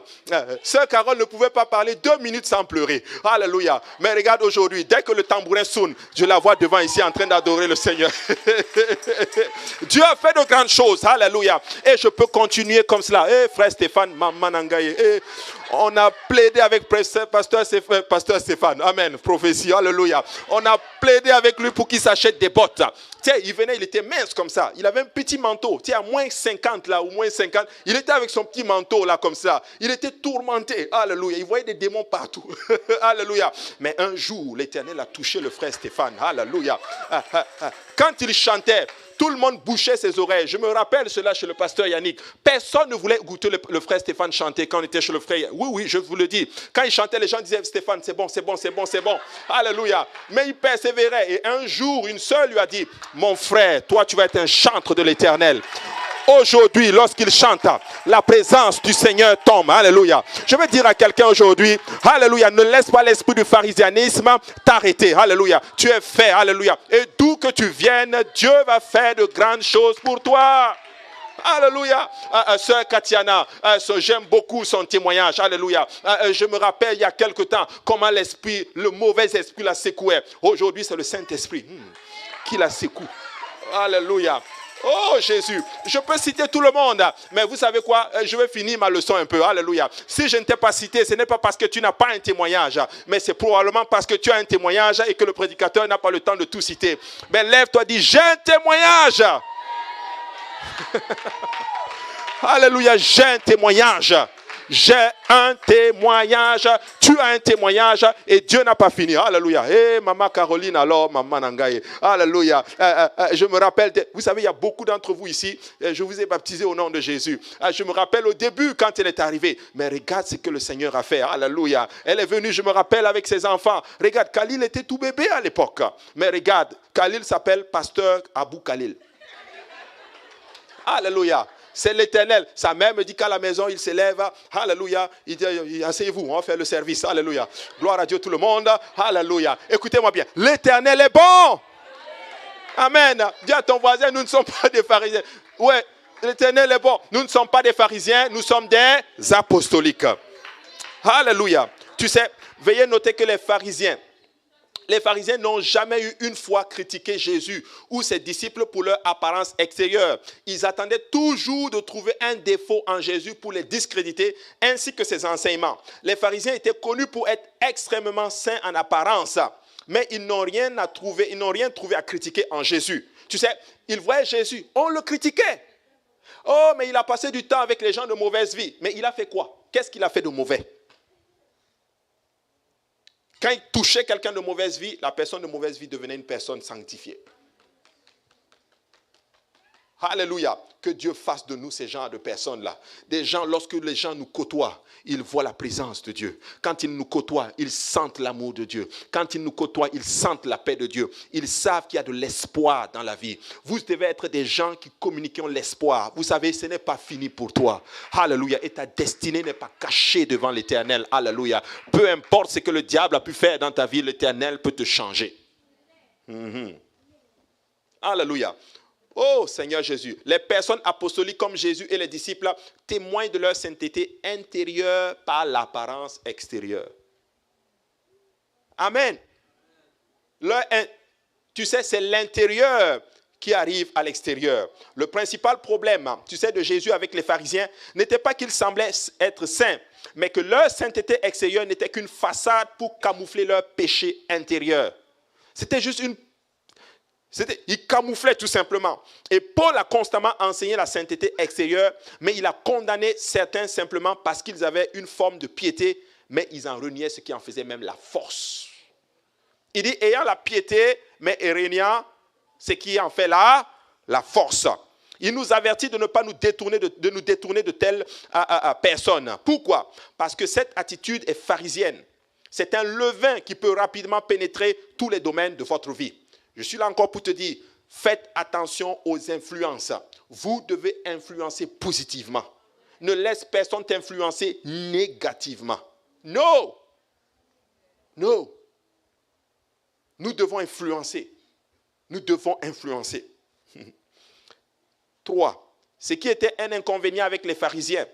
Sœur Carole ne pouvait pas parler 2 minutes sans pleurer. Alléluia. Mais regarde aujourd'hui, dès que le tambourin sonne, je la vois devant ici en train d'adorer le Seigneur. Dieu a fait de grandes choses. Alléluia. Et je peux continuer comme cela. Frère Stéphane, maman Nangaï. On a plaidé avec Pasteur Stéphane. Amen. Prophétie. Alléluia. On a plaidé avec lui pour qu'il s'achète des bottes. Tu sais, il venait, il était mince comme ça. Il avait un petit manteau. Tu sais, à moins 50 là, ou moins 50. Il était avec son petit manteau là, comme ça. Il était tourmenté. Alléluia. Il voyait des démons partout. Alléluia. Mais un jour, l'Éternel a touché le frère Stéphane. Alléluia. Quand il chantait, tout le monde bouchait ses oreilles. Je me rappelle cela chez le pasteur Yannick. Personne ne voulait goûter le frère Stéphane chanter quand on était chez le frère. Oui, je vous le dis. Quand il chantait, les gens disaient, Stéphane, c'est bon. Alléluia. Mais il persévérait. Et un jour, une sœur lui a dit, mon frère, toi, tu vas être un chantre de l'Éternel. Aujourd'hui, lorsqu'il chante, la présence du Seigneur tombe. Alléluia. Je veux dire à quelqu'un aujourd'hui, alléluia, ne laisse pas l'esprit du pharisianisme t'arrêter. Alléluia. Tu es fait. Alléluia. Et d'où que tu viennes, Dieu va faire de grandes choses pour toi. Alléluia. Sœur Katiana, j'aime beaucoup son témoignage. Alléluia. Je me rappelle il y a quelque temps comment l'esprit, le mauvais esprit la secouait. Aujourd'hui, c'est le Saint-Esprit qui la secoue. Alléluia. Oh Jésus, je peux citer tout le monde, mais vous savez quoi, je vais finir ma leçon un peu, alléluia. Si je ne t'ai pas cité, ce n'est pas parce que tu n'as pas un témoignage, mais c'est probablement parce que tu as un témoignage et que le prédicateur n'a pas le temps de tout citer. Mais lève-toi, dis, j'ai un témoignage. Alléluia, j'ai un témoignage. J'ai un témoignage. Tu as un témoignage et Dieu n'a pas fini. Alléluia. Maman Caroline, alors, maman Nangaye. Alléluia. Je me rappelle, vous savez, il y a beaucoup d'entre vous ici. Je vous ai baptisé au nom de Jésus. Je me rappelle au début quand elle est arrivée. Mais regarde ce que le Seigneur a fait. Alléluia. Elle est venue, je me rappelle, avec ses enfants. Regarde, Khalil était tout bébé à l'époque. Mais regarde, Khalil s'appelle Pasteur Abou Khalil. Alléluia. C'est l'Éternel. Sa mère me dit qu'à la maison, il s'élève. Alléluia. Il dit, asseyez-vous, on va faire le service. Alléluia. Gloire à Dieu tout le monde. Alléluia. Écoutez-moi bien. L'Éternel est bon. Amen. Dis à ton voisin, nous ne sommes pas des pharisiens. Ouais, l'Éternel est bon. Nous ne sommes pas des pharisiens, nous sommes des apostoliques. Alléluia. Tu sais, veuillez noter que les pharisiens Les pharisiens n'ont jamais eu une fois critiqué Jésus ou ses disciples pour leur apparence extérieure. Ils attendaient toujours de trouver un défaut en Jésus pour les discréditer, ainsi que ses enseignements. Les pharisiens étaient connus pour être extrêmement saints en apparence, mais ils n'ont rien trouvé à critiquer en Jésus. Tu sais, ils voyaient Jésus, on le critiquait. Oh, mais il a passé du temps avec les gens de mauvaise vie. Mais il a fait quoi? Qu'est-ce qu'il a fait de mauvais? Quand il touchait quelqu'un de mauvaise vie, la personne de mauvaise vie devenait une personne sanctifiée. Alléluia. Que Dieu fasse de nous ces genres de personnes-là. Des gens, lorsque les gens nous côtoient, ils voient la présence de Dieu. Quand ils nous côtoient, ils sentent l'amour de Dieu. Quand ils nous côtoient, ils sentent la paix de Dieu. Ils savent qu'il y a de l'espoir dans la vie. Vous devez être des gens qui communiquent l'espoir. Vous savez, ce n'est pas fini pour toi. Alléluia. Et ta destinée n'est pas cachée devant l'Éternel. Alléluia. Peu importe ce que le diable a pu faire dans ta vie, l'Éternel peut te changer. Alléluia. Oh Seigneur Jésus, les personnes apostoliques comme Jésus et les disciples témoignent de leur sainteté intérieure par l'apparence extérieure. Amen. Tu sais, c'est l'intérieur qui arrive à l'extérieur. Le principal problème, tu sais, de Jésus avec les pharisiens n'était pas qu'ils semblaient être saints, mais que leur sainteté extérieure n'était qu'une façade pour camoufler leur péché intérieur. C'était juste il camouflait tout simplement. Et Paul a constamment enseigné la sainteté extérieure, mais il a condamné certains simplement parce qu'ils avaient une forme de piété, mais ils en reniaient ce qui en faisait même la force. Il dit, ayant la piété, mais reniant ce qui en fait la force. Il nous avertit de ne pas nous détourner de telles personnes. Pourquoi? Parce que cette attitude est pharisienne. C'est un levain qui peut rapidement pénétrer tous les domaines de votre vie. Je suis là encore pour te dire, faites attention aux influences. Vous devez influencer positivement. Ne laisse personne t'influencer négativement. Non. Non. Nous devons influencer. Nous devons influencer. 3. Ce qui était un inconvénient avec les pharisiens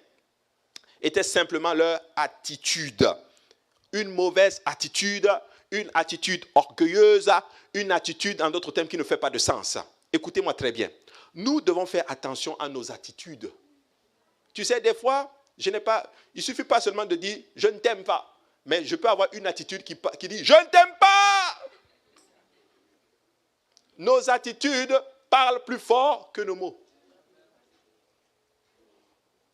était simplement leur attitude. Une mauvaise attitude, une attitude orgueilleuse, une attitude, en d'autres termes, qui ne fait pas de sens. Écoutez-moi très bien. Nous devons faire attention à nos attitudes. Tu sais, des fois, il ne suffit pas seulement de dire « je ne t'aime pas », mais je peux avoir une attitude qui dit « je ne t'aime pas ». Nos attitudes parlent plus fort que nos mots.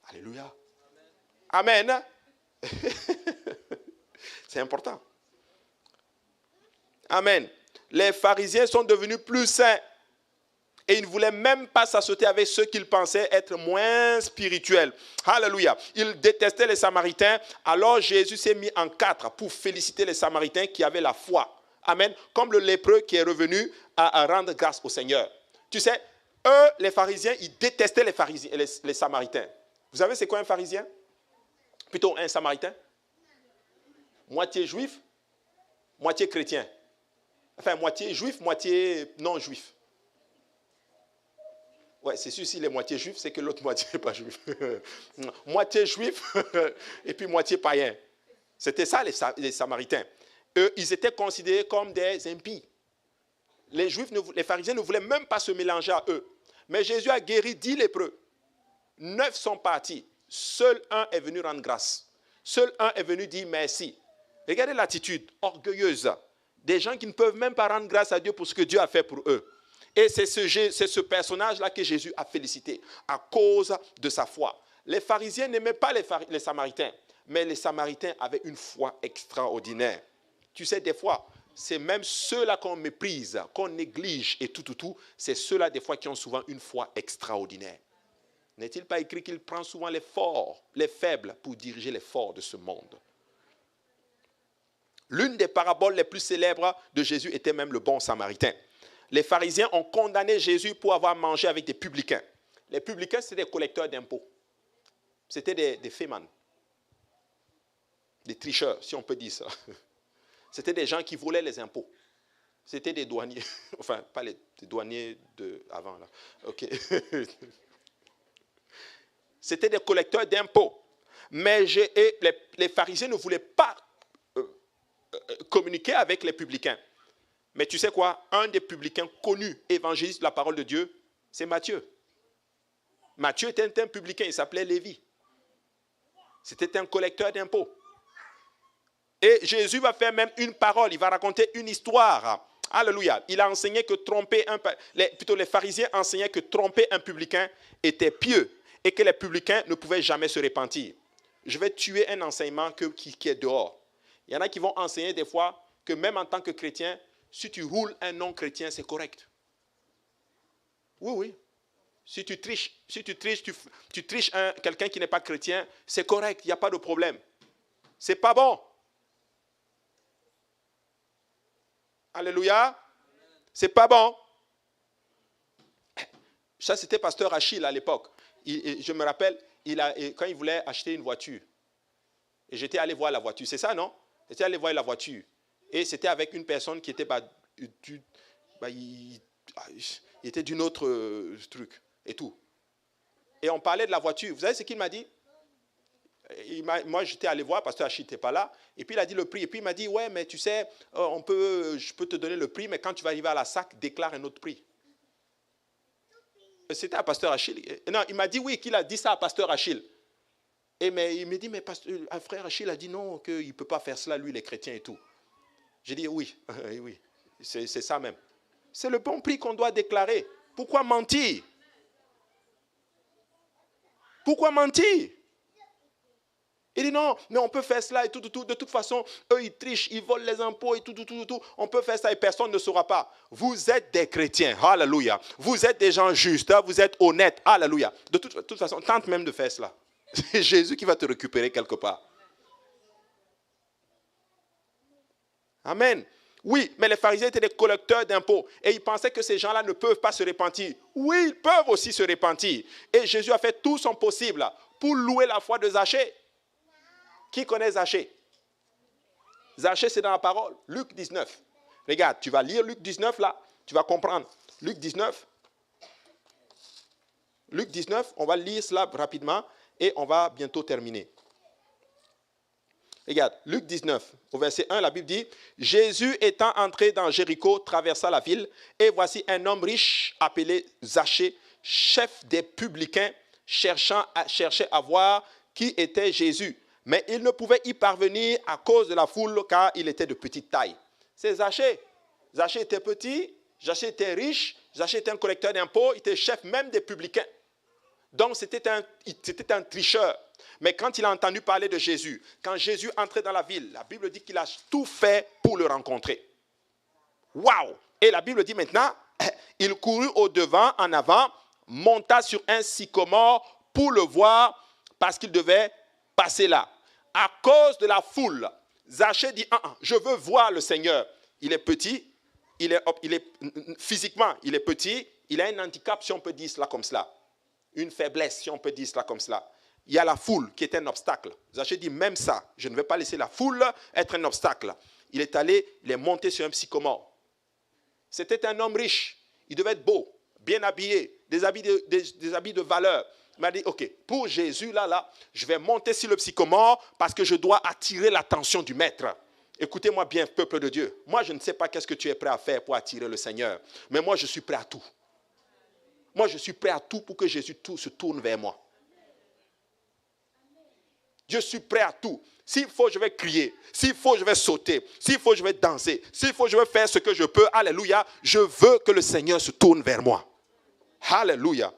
Alléluia. Amen. C'est important. Amen. Les pharisiens sont devenus plus saints et ils ne voulaient même pas s'associer avec ceux qu'ils pensaient être moins spirituels. Alléluia. Ils détestaient les Samaritains. Alors Jésus s'est mis en 4 pour féliciter les Samaritains qui avaient la foi. Amen. Comme le lépreux qui est revenu à rendre grâce au Seigneur. Tu sais, eux, les pharisiens, ils détestaient les Samaritains. Vous savez c'est quoi un pharisien? Plutôt un Samaritain? Moitié juif, moitié chrétien. Enfin, moitié juif, moitié non-juif. Ouais, c'est sûr, s'il est moitié juif, c'est que l'autre moitié n'est pas juif. Moitié juif et puis moitié païen. C'était ça, les Samaritains. Eux, ils étaient considérés comme des impies. Les pharisiens ne voulaient même pas se mélanger à eux. Mais Jésus a guéri 10 lépreux. 9 sont partis. Seul un est venu rendre grâce. Seul un est venu dire merci. Regardez l'attitude orgueilleuse. Des gens qui ne peuvent même pas rendre grâce à Dieu pour ce que Dieu a fait pour eux. Et c'est ce personnage-là que Jésus a félicité à cause de sa foi. Les pharisiens n'aimaient pas les Samaritains, mais les Samaritains avaient une foi extraordinaire. Tu sais, des fois, c'est même ceux-là qu'on méprise, qu'on néglige et tout. C'est ceux-là, des fois, qui ont souvent une foi extraordinaire. N'est-il pas écrit qu'il prend souvent les forts, les faibles, pour diriger les forts de ce monde? L'une des paraboles les plus célèbres de Jésus était même le bon Samaritain. Les pharisiens ont condamné Jésus pour avoir mangé avec des publicains. Les publicains, c'était des collecteurs d'impôts. C'était des fémans. Des tricheurs, si on peut dire ça. C'était des gens qui volaient les impôts. C'était des douaniers. Enfin, pas les douaniers d'avant, là. OK. C'était des collecteurs d'impôts. Mais les pharisiens ne voulaient pas communiquer avec les publicains. Mais tu sais quoi? Un des publicains connus, évangélistes de la parole de Dieu, c'est Matthieu. Matthieu était un publicain, il s'appelait Lévi. C'était un collecteur d'impôts. Et Jésus va faire même une parole, il va raconter une histoire. Alléluia. Il a enseigné que les pharisiens enseignaient que tromper un publicain était pieux et que les publicains ne pouvaient jamais se repentir. Je vais tuer un enseignement qui est dehors. Il y en a qui vont enseigner des fois que même en tant que chrétien, si tu roules un non-chrétien, c'est correct. Oui, oui. Si tu triches, tu triches quelqu'un qui n'est pas chrétien, c'est correct, il n'y a pas de problème. C'est pas bon. Alléluia. C'est pas bon. Ça, c'était pasteur Achille à l'époque. Je me rappelle, quand il voulait acheter une voiture, et j'étais allé voir la voiture, c'est ça, non? J'étais allé voir la voiture. Et c'était avec une personne qui était, il était d'une autre truc et tout. Et on parlait de la voiture. Vous savez ce qu'il m'a dit? Moi, j'étais allé voir, pasteur Achille n'était pas là. Et puis, il a dit le prix. Et puis, il m'a dit, ouais, mais tu sais, je peux te donner le prix, mais quand tu vas arriver à la SAC, déclare un autre prix. C'était à pasteur Achille. Non, il m'a dit oui, qu'il a dit ça à pasteur Achille. Mais il me dit, mais frère Achille a dit non, qu'il ne peut pas faire cela, lui, les chrétiens et tout. J'ai dit oui, oui, c'est ça même. C'est le bon prix qu'on doit déclarer. Pourquoi mentir? Pourquoi mentir? Il dit non, mais on peut faire cela et tout. De toute façon, eux, ils trichent, ils volent les impôts et tout. On peut faire ça et personne ne saura pas. Vous êtes des chrétiens, alléluia. Vous êtes des gens justes, vous êtes honnêtes, alléluia. De toute façon, tente même de faire cela. C'est Jésus qui va te récupérer quelque part. Amen. Oui, mais les pharisiens étaient des collecteurs d'impôts et ils pensaient que ces gens-là ne peuvent pas se repentir. Oui, ils peuvent aussi se repentir. Et Jésus a fait tout son possible pour louer la foi de Zachée. Qui connaît Zachée? Zachée, c'est dans la parole. Luc 19. Regarde, tu vas lire Luc 19 là, tu vas comprendre. Luc 19. Luc 19, on va lire cela rapidement et on va bientôt terminer. Regarde, Luc 19, au verset 1, la Bible dit, Jésus étant entré dans Jéricho, traversa la ville, et voici un homme riche appelé Zachée, chef des publicains, cherchait à voir qui était Jésus. Mais il ne pouvait y parvenir à cause de la foule, car il était de petite taille. C'est Zachée. Zachée était petit, Zachée était riche, Zachée était un collecteur d'impôts, il était chef même des publicains. Donc c'était un tricheur. Mais quand il a entendu parler de Jésus, quand Jésus entrait dans la ville, la Bible dit qu'il a tout fait pour le rencontrer. Waouh! Et la Bible dit maintenant, il courut au devant, en avant, monta sur un sycomore pour le voir parce qu'il devait passer là. À cause de la foule, Zachée dit, je veux voir le Seigneur. Il est petit, physiquement, il est petit, il a un handicap, si on peut dire cela comme cela. Une faiblesse, si on peut dire cela comme cela. Il y a la foule qui est un obstacle. Zachée dit, même ça, je ne vais pas laisser la foule être un obstacle. Il est allé, il est monté sur un sycomore. C'était un homme riche. Il devait être beau, bien habillé, des habits de valeur. Il m'a dit, ok, pour Jésus, là, je vais monter sur le sycomore parce que je dois attirer l'attention du maître. Écoutez-moi bien, peuple de Dieu. Moi, je ne sais pas qu'est-ce que tu es prêt à faire pour attirer le Seigneur. Mais moi, je suis prêt à tout. Moi, je suis prêt à tout pour que Jésus se tourne vers moi. Je suis prêt à tout. S'il faut, je vais crier. S'il faut, je vais sauter. S'il faut, je vais danser. S'il faut, je vais faire ce que je peux. Alléluia. Je veux que le Seigneur se tourne vers moi. Alléluia.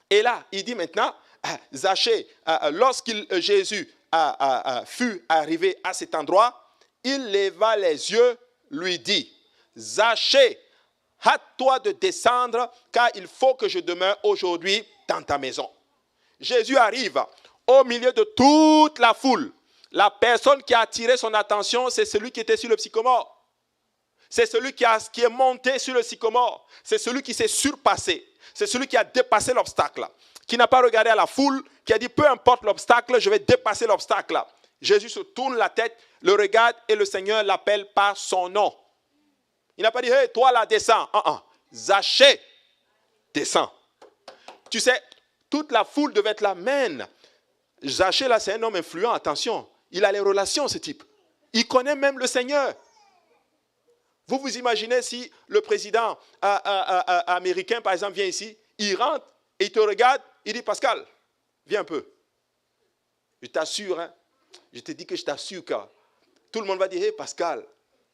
Et là, il dit maintenant, Zachée, Jésus fut arrivé à cet endroit, il leva les yeux, lui dit, Zachée, hâte-toi de descendre, car il faut que je demeure aujourd'hui dans ta maison. Jésus arrive au milieu de toute la foule. La personne qui a attiré son attention, c'est celui qui était sur le sycomore. C'est celui qui est monté sur le sycomore. C'est celui qui s'est surpassé. C'est celui qui a dépassé l'obstacle. Qui n'a pas regardé à la foule, qui a dit, peu importe l'obstacle, je vais dépasser l'obstacle. Jésus se tourne la tête, le regarde et le Seigneur l'appelle par son nom. Il n'a pas dit, hey, toi là, descends. Zachée, descends. Tu sais, toute la foule devait être là. Man, Zachée là, c'est un homme influent, attention. Il a les relations, ce type. Il connaît même le Seigneur. Vous vous imaginez si le président américain, par exemple, vient ici, il rentre et il te regarde, il dit, Pascal, viens un peu. Je t'assure, hein, je te dis que je t'assure que tout le monde va dire, hé Pascal,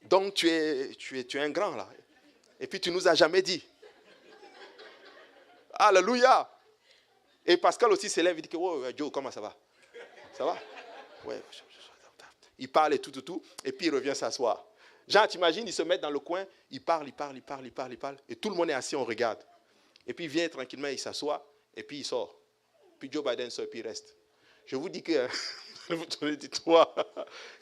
donc tu es un grand là. Et puis tu ne nous as jamais dit. Alléluia. Et Pascal aussi s'élève, il dit que, oh, Joe, comment ça va? Ça va? Ouais. Il parle et tout. Et puis il revient s'asseoir. Genre, t'imagines, ils se mettent dans le coin, ils parlent. Et tout le monde est assis, on regarde. Et puis il vient tranquillement, il s'assoit, et puis il sort. Puis Joe Biden sort, et puis il reste. Je vous dis que, toi,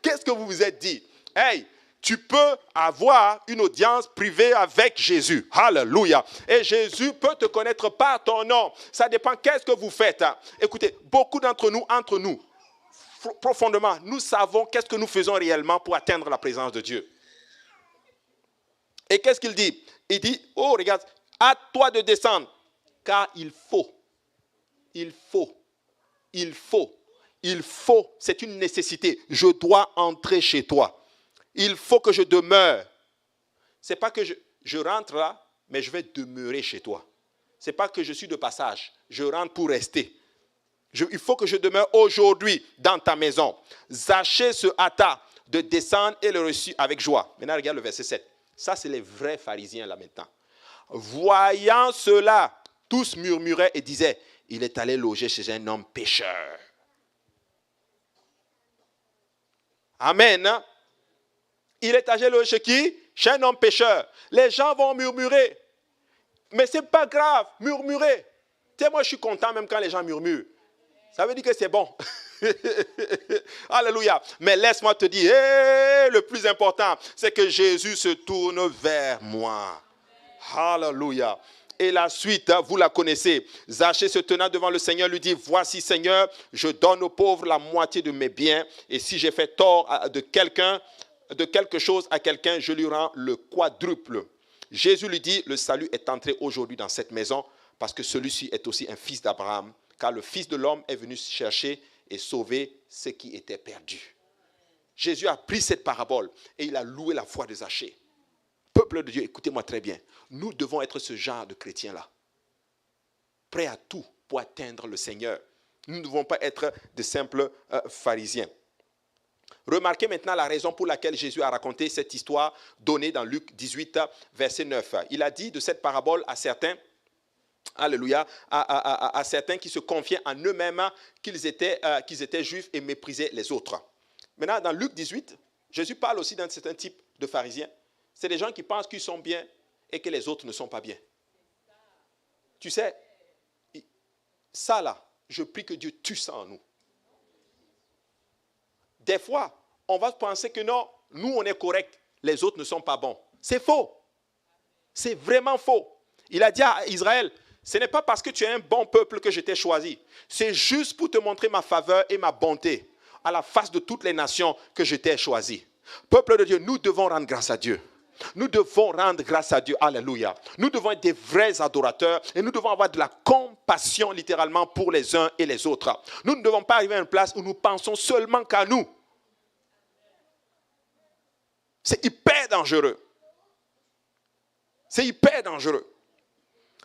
qu'est-ce que vous vous êtes dit? Hey, tu peux avoir une audience privée avec Jésus. Alléluia. Et Jésus peut te connaître par ton nom. Ça dépend qu'est-ce que vous faites. Écoutez, beaucoup d'entre nous, profondément, nous savons qu'est-ce que nous faisons réellement pour atteindre la présence de Dieu. Et qu'est-ce qu'il dit? Il dit, oh regarde, à toi de descendre, car il faut, c'est une nécessité. Je dois entrer chez toi. Il faut que je demeure. Ce n'est pas que je rentre là, mais je vais demeurer chez toi. Ce n'est pas que je suis de passage. Je rentre pour rester. Il faut que je demeure aujourd'hui dans ta maison. Zachée se hâta de descendre et le reçut avec joie. Maintenant, regarde le verset 7. Ça, c'est les vrais pharisiens là maintenant. Voyant cela, tous murmuraient et disaient, il est allé loger chez un homme pécheur. Amen. Il est allé loger chez qui? Chez un homme pécheur. Les gens vont murmurer. Mais ce n'est pas grave, murmurer. Tu sais, moi, je suis content même quand les gens murmurent. Ça veut dire que c'est bon. Alléluia. Mais laisse-moi te dire, le plus important, c'est que Jésus se tourne vers moi. Alléluia. Et la suite, vous la connaissez. Zachée se tenant devant le Seigneur lui dit, voici Seigneur, je donne aux pauvres la moitié de mes biens. Et si j'ai fait tort de quelque chose à quelqu'un, je lui rends le quadruple. Jésus lui dit, le salut est entré aujourd'hui dans cette maison parce que celui-ci est aussi un fils d'Abraham. Car le Fils de l'homme est venu chercher et sauver ce qui était perdu. Jésus a pris cette parabole et il a loué la foi de Zachée. Peuple de Dieu, écoutez-moi très bien. Nous devons être ce genre de chrétiens-là. Prêts à tout pour atteindre le Seigneur. Nous ne devons pas être de simples pharisiens. Remarquez maintenant la raison pour laquelle Jésus a raconté cette histoire donnée dans Luc 18, verset 9. Il a dit de cette parabole à certains, alléluia, à certains qui se confiaient en eux-mêmes qu'ils étaient juifs et méprisaient les autres. Maintenant, dans Luc 18, Jésus parle aussi d'un certain type de pharisiens. C'est des gens qui pensent qu'ils sont bien et que les autres ne sont pas bien. Tu sais, ça là, je prie que Dieu tue ça en nous. Des fois, on va penser que non, nous on est corrects, les autres ne sont pas bons. C'est faux. C'est vraiment faux. Il a dit à Israël, ce n'est pas parce que tu es un bon peuple que je t'ai choisi. C'est juste pour te montrer ma faveur et ma bonté à la face de toutes les nations que je t'ai choisi. Peuple de Dieu, nous devons rendre grâce à Dieu. Nous devons rendre grâce à Dieu. Alléluia. Nous devons être des vrais adorateurs et nous devons avoir de la compassion littéralement pour les uns et les autres. Nous ne devons pas arriver à une place où nous pensons seulement qu'à nous. C'est hyper dangereux. C'est hyper dangereux.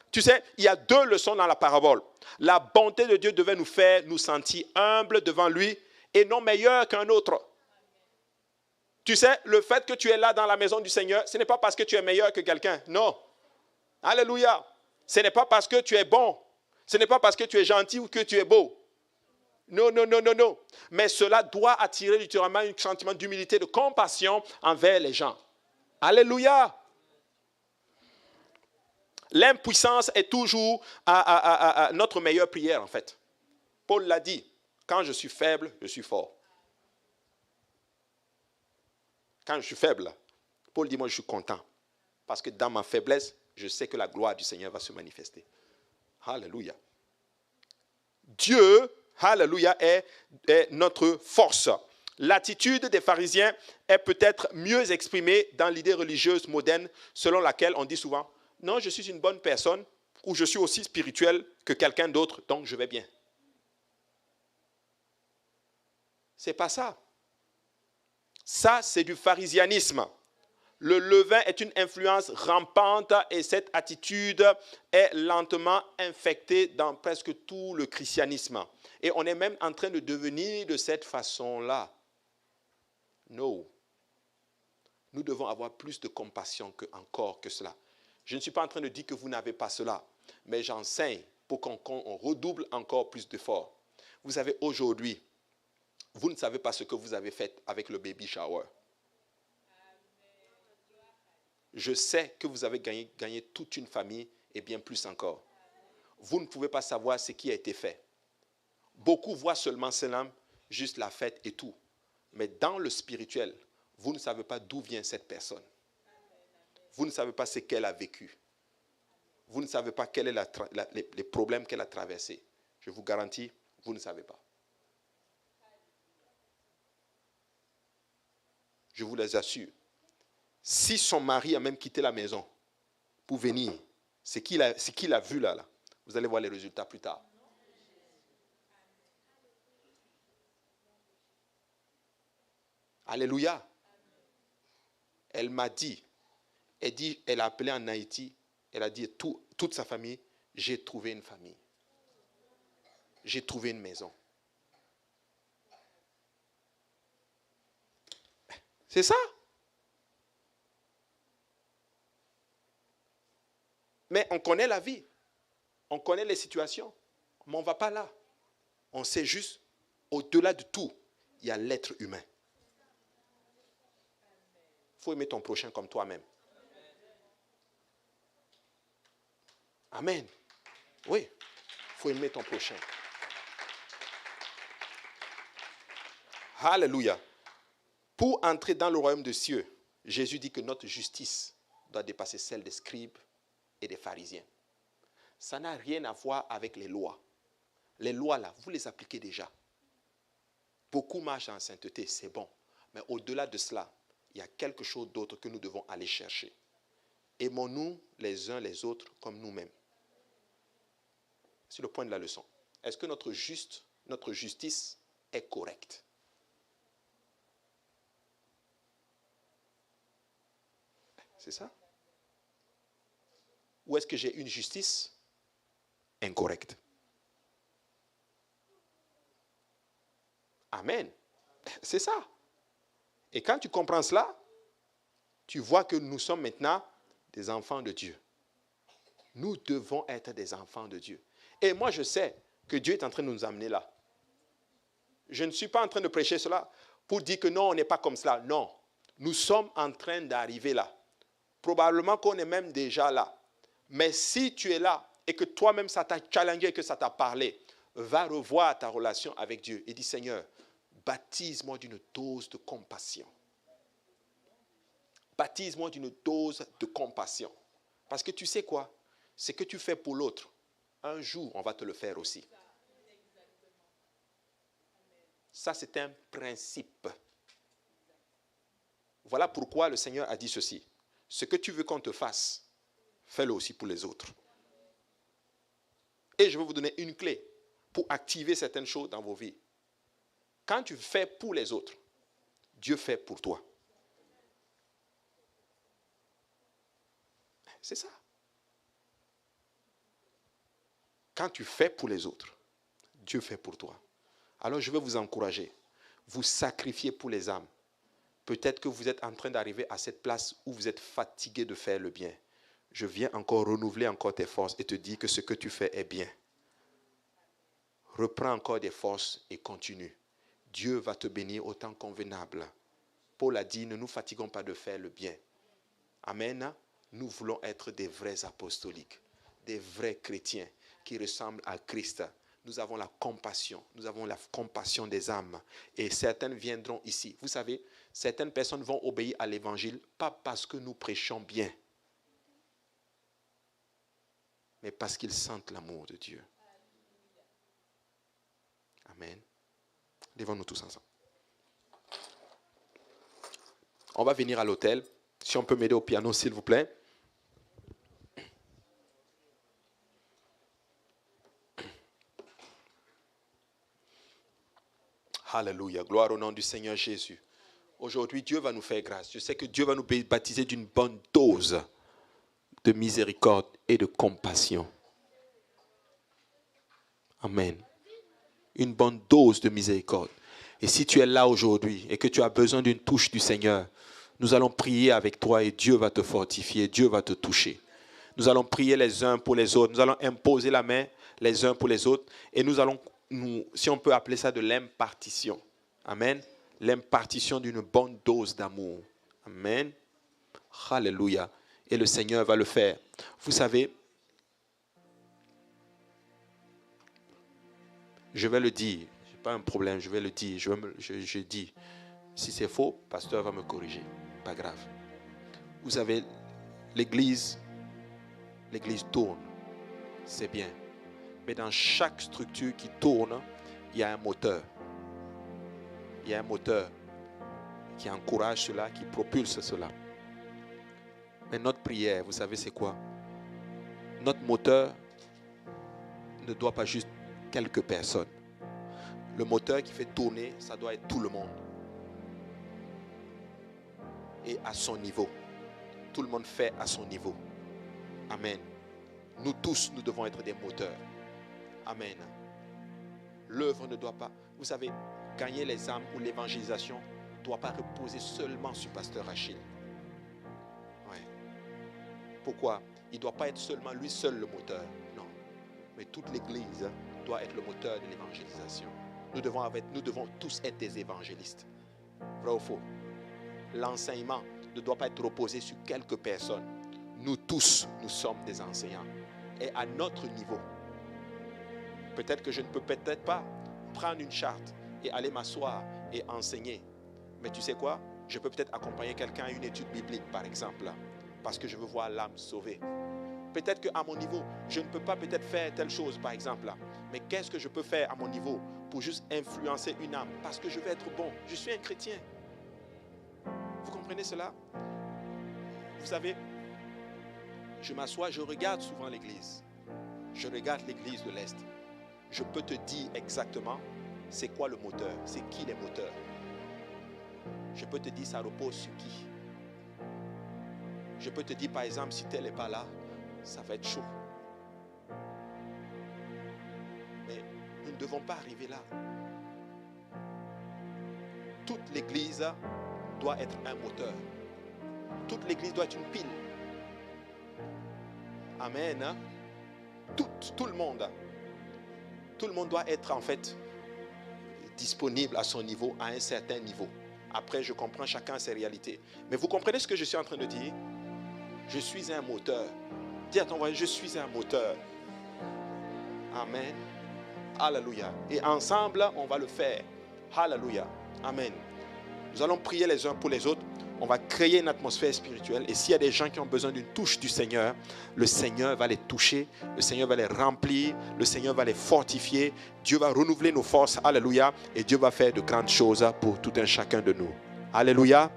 Tu sais, il y a deux leçons dans la parabole. La bonté de Dieu devait nous faire nous sentir humbles devant lui et non meilleurs qu'un autre. Tu sais, le fait que tu es là dans la maison du Seigneur, ce n'est pas parce que tu es meilleur que quelqu'un. Non. Alléluia. Ce n'est pas parce que tu es bon. Ce n'est pas parce que tu es gentil ou que tu es beau. Non. Mais cela doit attirer littéralement un sentiment d'humilité, de compassion envers les gens. Alléluia. L'impuissance est toujours notre meilleure prière, en fait. Paul l'a dit, quand je suis faible, je suis fort. Quand je suis faible, Paul dit, moi je suis content. Parce que dans ma faiblesse, je sais que la gloire du Seigneur va se manifester. Alléluia. Dieu, alléluia, est notre force. L'attitude des pharisiens est peut-être mieux exprimée dans l'idée religieuse moderne, selon laquelle on dit souvent, non, je suis une bonne personne, ou je suis aussi spirituel que quelqu'un d'autre, donc je vais bien. C'est pas ça. Ça, c'est du pharisianisme. Le levain est une influence rampante et cette attitude est lentement infectée dans presque tout le christianisme. Et on est même en train de devenir de cette façon-là. Non. Nous devons avoir plus de compassion encore que cela. Je ne suis pas en train de dire que vous n'avez pas cela, mais j'enseigne pour qu'on redouble encore plus d'efforts. Vous savez, aujourd'hui, vous ne savez pas ce que vous avez fait avec le baby shower. Je sais que vous avez gagné toute une famille et bien plus encore. Vous ne pouvez pas savoir ce qui a été fait. Beaucoup voient seulement cela, juste la fête et tout. Mais dans le spirituel, vous ne savez pas d'où vient cette personne. Vous ne savez pas ce qu'elle a vécu. Vous ne savez pas quels sont les problèmes qu'elle a traversés. Je vous garantis, vous ne savez pas. Je vous les assure. Si son mari a même quitté la maison pour venir, ce qu'il a vu là, vous allez voir les résultats plus tard. Alléluia. Elle m'a dit, elle a appelé en Haïti, elle a dit toute sa famille, j'ai trouvé une famille. J'ai trouvé une maison. C'est ça. Mais on connaît la vie. On connaît les situations. Mais on ne va pas là. On sait juste, au-delà de tout, il y a l'être humain. Il faut aimer ton prochain comme toi-même. Amen. Oui, il faut aimer ton prochain. Alléluia. Pour entrer dans le royaume des cieux, Jésus dit que notre justice doit dépasser celle des scribes et des pharisiens. Ça n'a rien à voir avec les lois. Les lois là, vous les appliquez déjà. Beaucoup marchent en sainteté, c'est bon. Mais au-delà de cela, il y a quelque chose d'autre que nous devons aller chercher. Aimons-nous les uns les autres comme nous-mêmes. C'est le point de la leçon. Est-ce que notre justice est correcte? C'est ça? Ou est-ce que j'ai une justice incorrecte? Amen. C'est ça. Et quand tu comprends cela, tu vois que nous sommes maintenant des enfants de Dieu. Nous devons être des enfants de Dieu. Et moi, je sais que Dieu est en train de nous amener là. Je ne suis pas en train de prêcher cela pour dire que non, on n'est pas comme cela. Non. Nous sommes en train d'arriver là. Probablement qu'on est même déjà là. Mais si tu es là et que toi-même ça t'a challengé, que ça t'a parlé, va revoir ta relation avec Dieu et dis Seigneur, baptise-moi d'une dose de compassion. Baptise-moi d'une dose de compassion. Parce que tu sais quoi? Ce que tu fais pour l'autre, un jour, on va te le faire aussi. Ça, c'est un principe. Voilà pourquoi le Seigneur a dit ceci. Ce que tu veux qu'on te fasse, fais-le aussi pour les autres. Et je vais vous donner une clé pour activer certaines choses dans vos vies. Quand tu fais pour les autres, Dieu fait pour toi. C'est ça. Quand tu fais pour les autres, Dieu fait pour toi. Alors je vais vous encourager. Vous sacrifiez pour les âmes. Peut-être que vous êtes en train d'arriver à cette place où vous êtes fatigué de faire le bien. Je viens encore renouveler encore tes forces et te dire que ce que tu fais est bien. Reprends encore des forces et continue. Dieu va te bénir autant convenable. Paul a dit, ne nous fatiguons pas de faire le bien. Amen. Nous voulons être des vrais apostoliques, des vrais chrétiens qui ressemblent à Christ. Nous avons la compassion des âmes. Et certaines viendront ici. Vous savez, certaines personnes vont obéir à l'évangile, pas parce que nous prêchons bien, mais parce qu'ils sentent l'amour de Dieu. Amen. Lèvons-nous tous ensemble. On va venir à l'autel. Si on peut m'aider au piano, s'il vous plaît. Alléluia. Gloire au nom du Seigneur Jésus. Aujourd'hui, Dieu va nous faire grâce. Je sais que Dieu va nous baptiser d'une bonne dose de miséricorde et de compassion. Amen. Une bonne dose de miséricorde. Et si tu es là aujourd'hui et que tu as besoin d'une touche du Seigneur, nous allons prier avec toi et Dieu va te fortifier, Dieu va te toucher. Nous allons prier les uns pour les autres. Nous allons imposer la main les uns pour les autres. Et nous allons, si on peut appeler ça de l'impartition. Amen. L'impartition d'une bonne dose d'amour. Amen. Alléluia. Et le Seigneur va le faire. Vous savez, je vais le dire. Je n'ai pas un problème, je vais le dire. Je dis. Si c'est faux, le pasteur va me corriger. Pas grave. Vous savez, l'église tourne. C'est bien. Mais dans chaque structure qui tourne, il y a un moteur. Il y a un moteur qui encourage cela, qui propulse cela. Mais notre prière, vous savez c'est quoi? Notre moteur ne doit pas juste quelques personnes. Le moteur qui fait tourner, ça doit être tout le monde. Et à son niveau. Tout le monde fait à son niveau. Amen. Nous tous, nous devons être des moteurs. Amen. L'œuvre ne doit pas... Vous savez, gagner les âmes ou l'évangélisation ne doit pas reposer seulement sur Pasteur Achille. Ouais. Pourquoi? Il ne doit pas être seulement lui seul le moteur. Non. Mais toute l'Église doit être le moteur de l'évangélisation. Nous devons tous être des évangélistes. Vrai ou faux? L'enseignement ne doit pas être reposé sur quelques personnes. Nous tous, nous sommes des enseignants. Et à notre niveau, peut-être que je ne peux peut-être pas prendre une charte et aller m'asseoir et enseigner. Mais tu sais quoi? Je peux peut-être accompagner quelqu'un à une étude biblique, par exemple, parce que je veux voir l'âme sauvée. Peut-être qu'à mon niveau, je ne peux pas peut-être faire telle chose, par exemple. Mais qu'est-ce que je peux faire à mon niveau pour juste influencer une âme? Parce que je veux être bon. Je suis un chrétien. Vous comprenez cela? Vous savez, je m'assois, je regarde souvent l'église. Je regarde l'église de l'Est. Je peux te dire exactement c'est quoi le moteur, c'est qui les moteurs. Je peux te dire ça repose sur qui. Je peux te dire par exemple si tel n'est pas là, ça va être chaud. Mais nous ne devons pas arriver là. Toute l'église doit être un moteur. Toute l'église doit être une pile. Amen. Tout le monde. Tout le monde doit être en fait disponible à son niveau, à un certain niveau. Après, je comprends chacun ses réalités. Mais vous comprenez ce que je suis en train de dire? Je suis un moteur. Dis à ton voisin, je suis un moteur. Amen. Alléluia. Et ensemble, on va le faire. Alléluia. Amen. Nous allons prier les uns pour les autres. On va créer une atmosphère spirituelle. Et s'il y a des gens qui ont besoin d'une touche du Seigneur, le Seigneur va les toucher. Le Seigneur va les remplir. Le Seigneur va les fortifier. Dieu va renouveler nos forces. Alléluia. Et Dieu va faire de grandes choses pour tout un chacun de nous. Alléluia.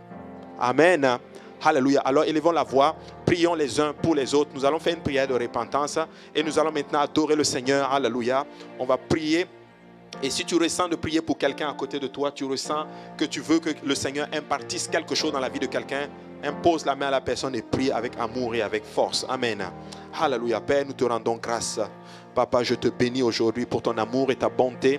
Amen. Alléluia. Alors élevons la voix. Prions les uns pour les autres. Nous allons faire une prière de repentance. Et nous allons maintenant adorer le Seigneur. Alléluia. On va prier. Et si tu ressens de prier pour quelqu'un à côté de toi, tu ressens que tu veux que le Seigneur impartisse quelque chose dans la vie de quelqu'un, impose la main à la personne et prie avec amour et avec force. Amen. Alléluia. Père, nous te rendons grâce. Papa, je te bénis aujourd'hui pour ton amour et ta bonté.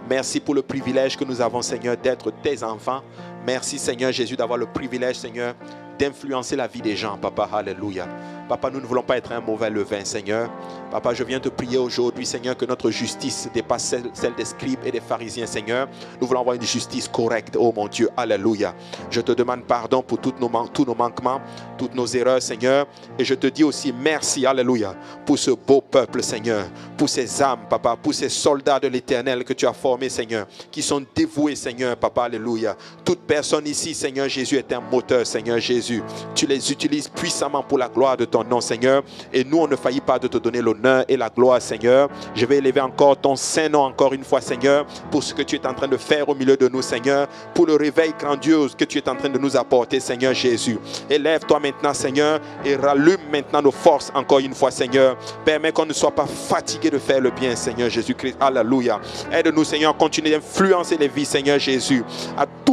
Merci pour le privilège que nous avons, Seigneur, d'être tes enfants. Merci, Seigneur Jésus, d'avoir le privilège, Seigneur, d'influencer la vie des gens, Papa. Alléluia. Papa, nous ne voulons pas être un mauvais levain, Seigneur. Papa, je viens te prier aujourd'hui, Seigneur, que notre justice dépasse celle des scribes et des pharisiens, Seigneur. Nous voulons avoir une justice correcte, oh mon Dieu. Alléluia. Je te demande pardon pour tous nos manquements, toutes nos erreurs, Seigneur. Et je te dis aussi merci, Alléluia, pour ce beau peuple, Seigneur. Pour ces âmes, Papa, pour ces soldats de l'Éternel que tu as formés, Seigneur, qui sont dévoués, Seigneur, Papa. Alléluia. Toute personne ici, Seigneur Jésus, est un moteur, Seigneur Jésus. Tu les utilises puissamment pour la gloire de ton nom, Seigneur. Et nous, on ne faillit pas de te donner l'honneur et la gloire, Seigneur. Je vais élever encore ton saint nom encore une fois, Seigneur, pour ce que tu es en train de faire au milieu de nous, Seigneur, pour le réveil grandiose que tu es en train de nous apporter, Seigneur Jésus. Élève-toi maintenant, Seigneur, et rallume maintenant nos forces encore une fois, Seigneur. Permets qu'on ne soit pas fatigué de faire le bien, Seigneur Jésus-Christ. Alléluia. Aide-nous, Seigneur, à continuer d'influencer les vies, Seigneur Jésus, à tout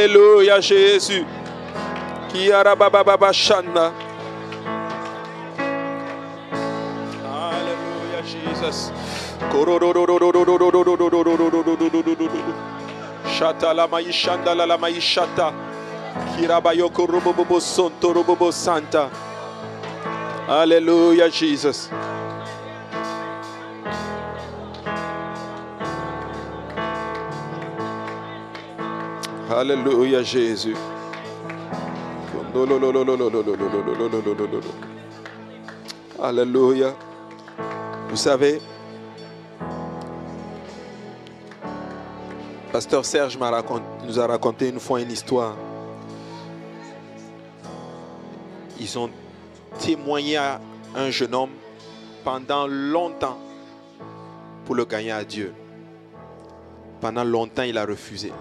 Alléluia, Jésus. Alléluia, Jesus. Shata la maishanda la maishata. Kirabayoko robobo sonto robobo santa. Alléluia, Jesus. Alléluia, Jésus. Alléluia. Vous savez, Pasteur Serge nous a raconté une fois une histoire. Ils ont témoigné à un jeune homme pendant longtemps pour le gagner à Dieu. Pendant longtemps, il a refusé.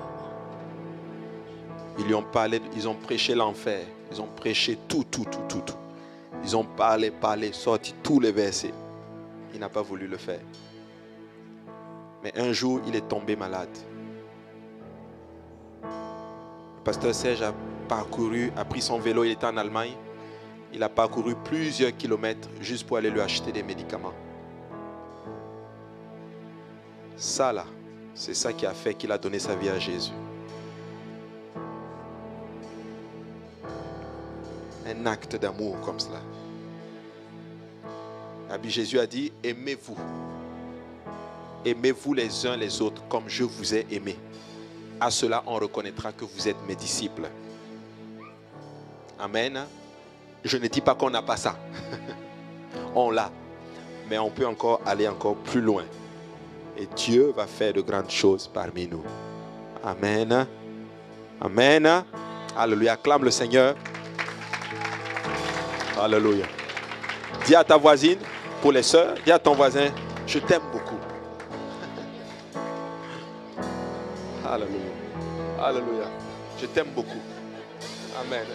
Ils lui ont parlé, ils ont prêché l'enfer. Ils ont prêché tout. Ils ont parlé, sorti tous les versets. Il n'a pas voulu le faire. Mais un jour, il est tombé malade. Le pasteur Serge a pris son vélo, il était en Allemagne. Il a parcouru plusieurs kilomètres juste pour aller lui acheter des médicaments. Ça là, c'est ça qui a fait qu'il a donné sa vie à Jésus. Un acte d'amour comme cela. Jésus a dit, aimez-vous. Aimez-vous les uns les autres comme je vous ai aimé. À cela, on reconnaîtra que vous êtes mes disciples. Amen. Je ne dis pas qu'on n'a pas ça. On l'a. Mais on peut aller encore plus loin. Et Dieu va faire de grandes choses parmi nous. Amen. Amen. Alléluia. Acclame le Seigneur. Alléluia. Dis à ta voisine, pour les sœurs, dis à ton voisin, je t'aime beaucoup. Alléluia. Alléluia. Je t'aime beaucoup. Amen.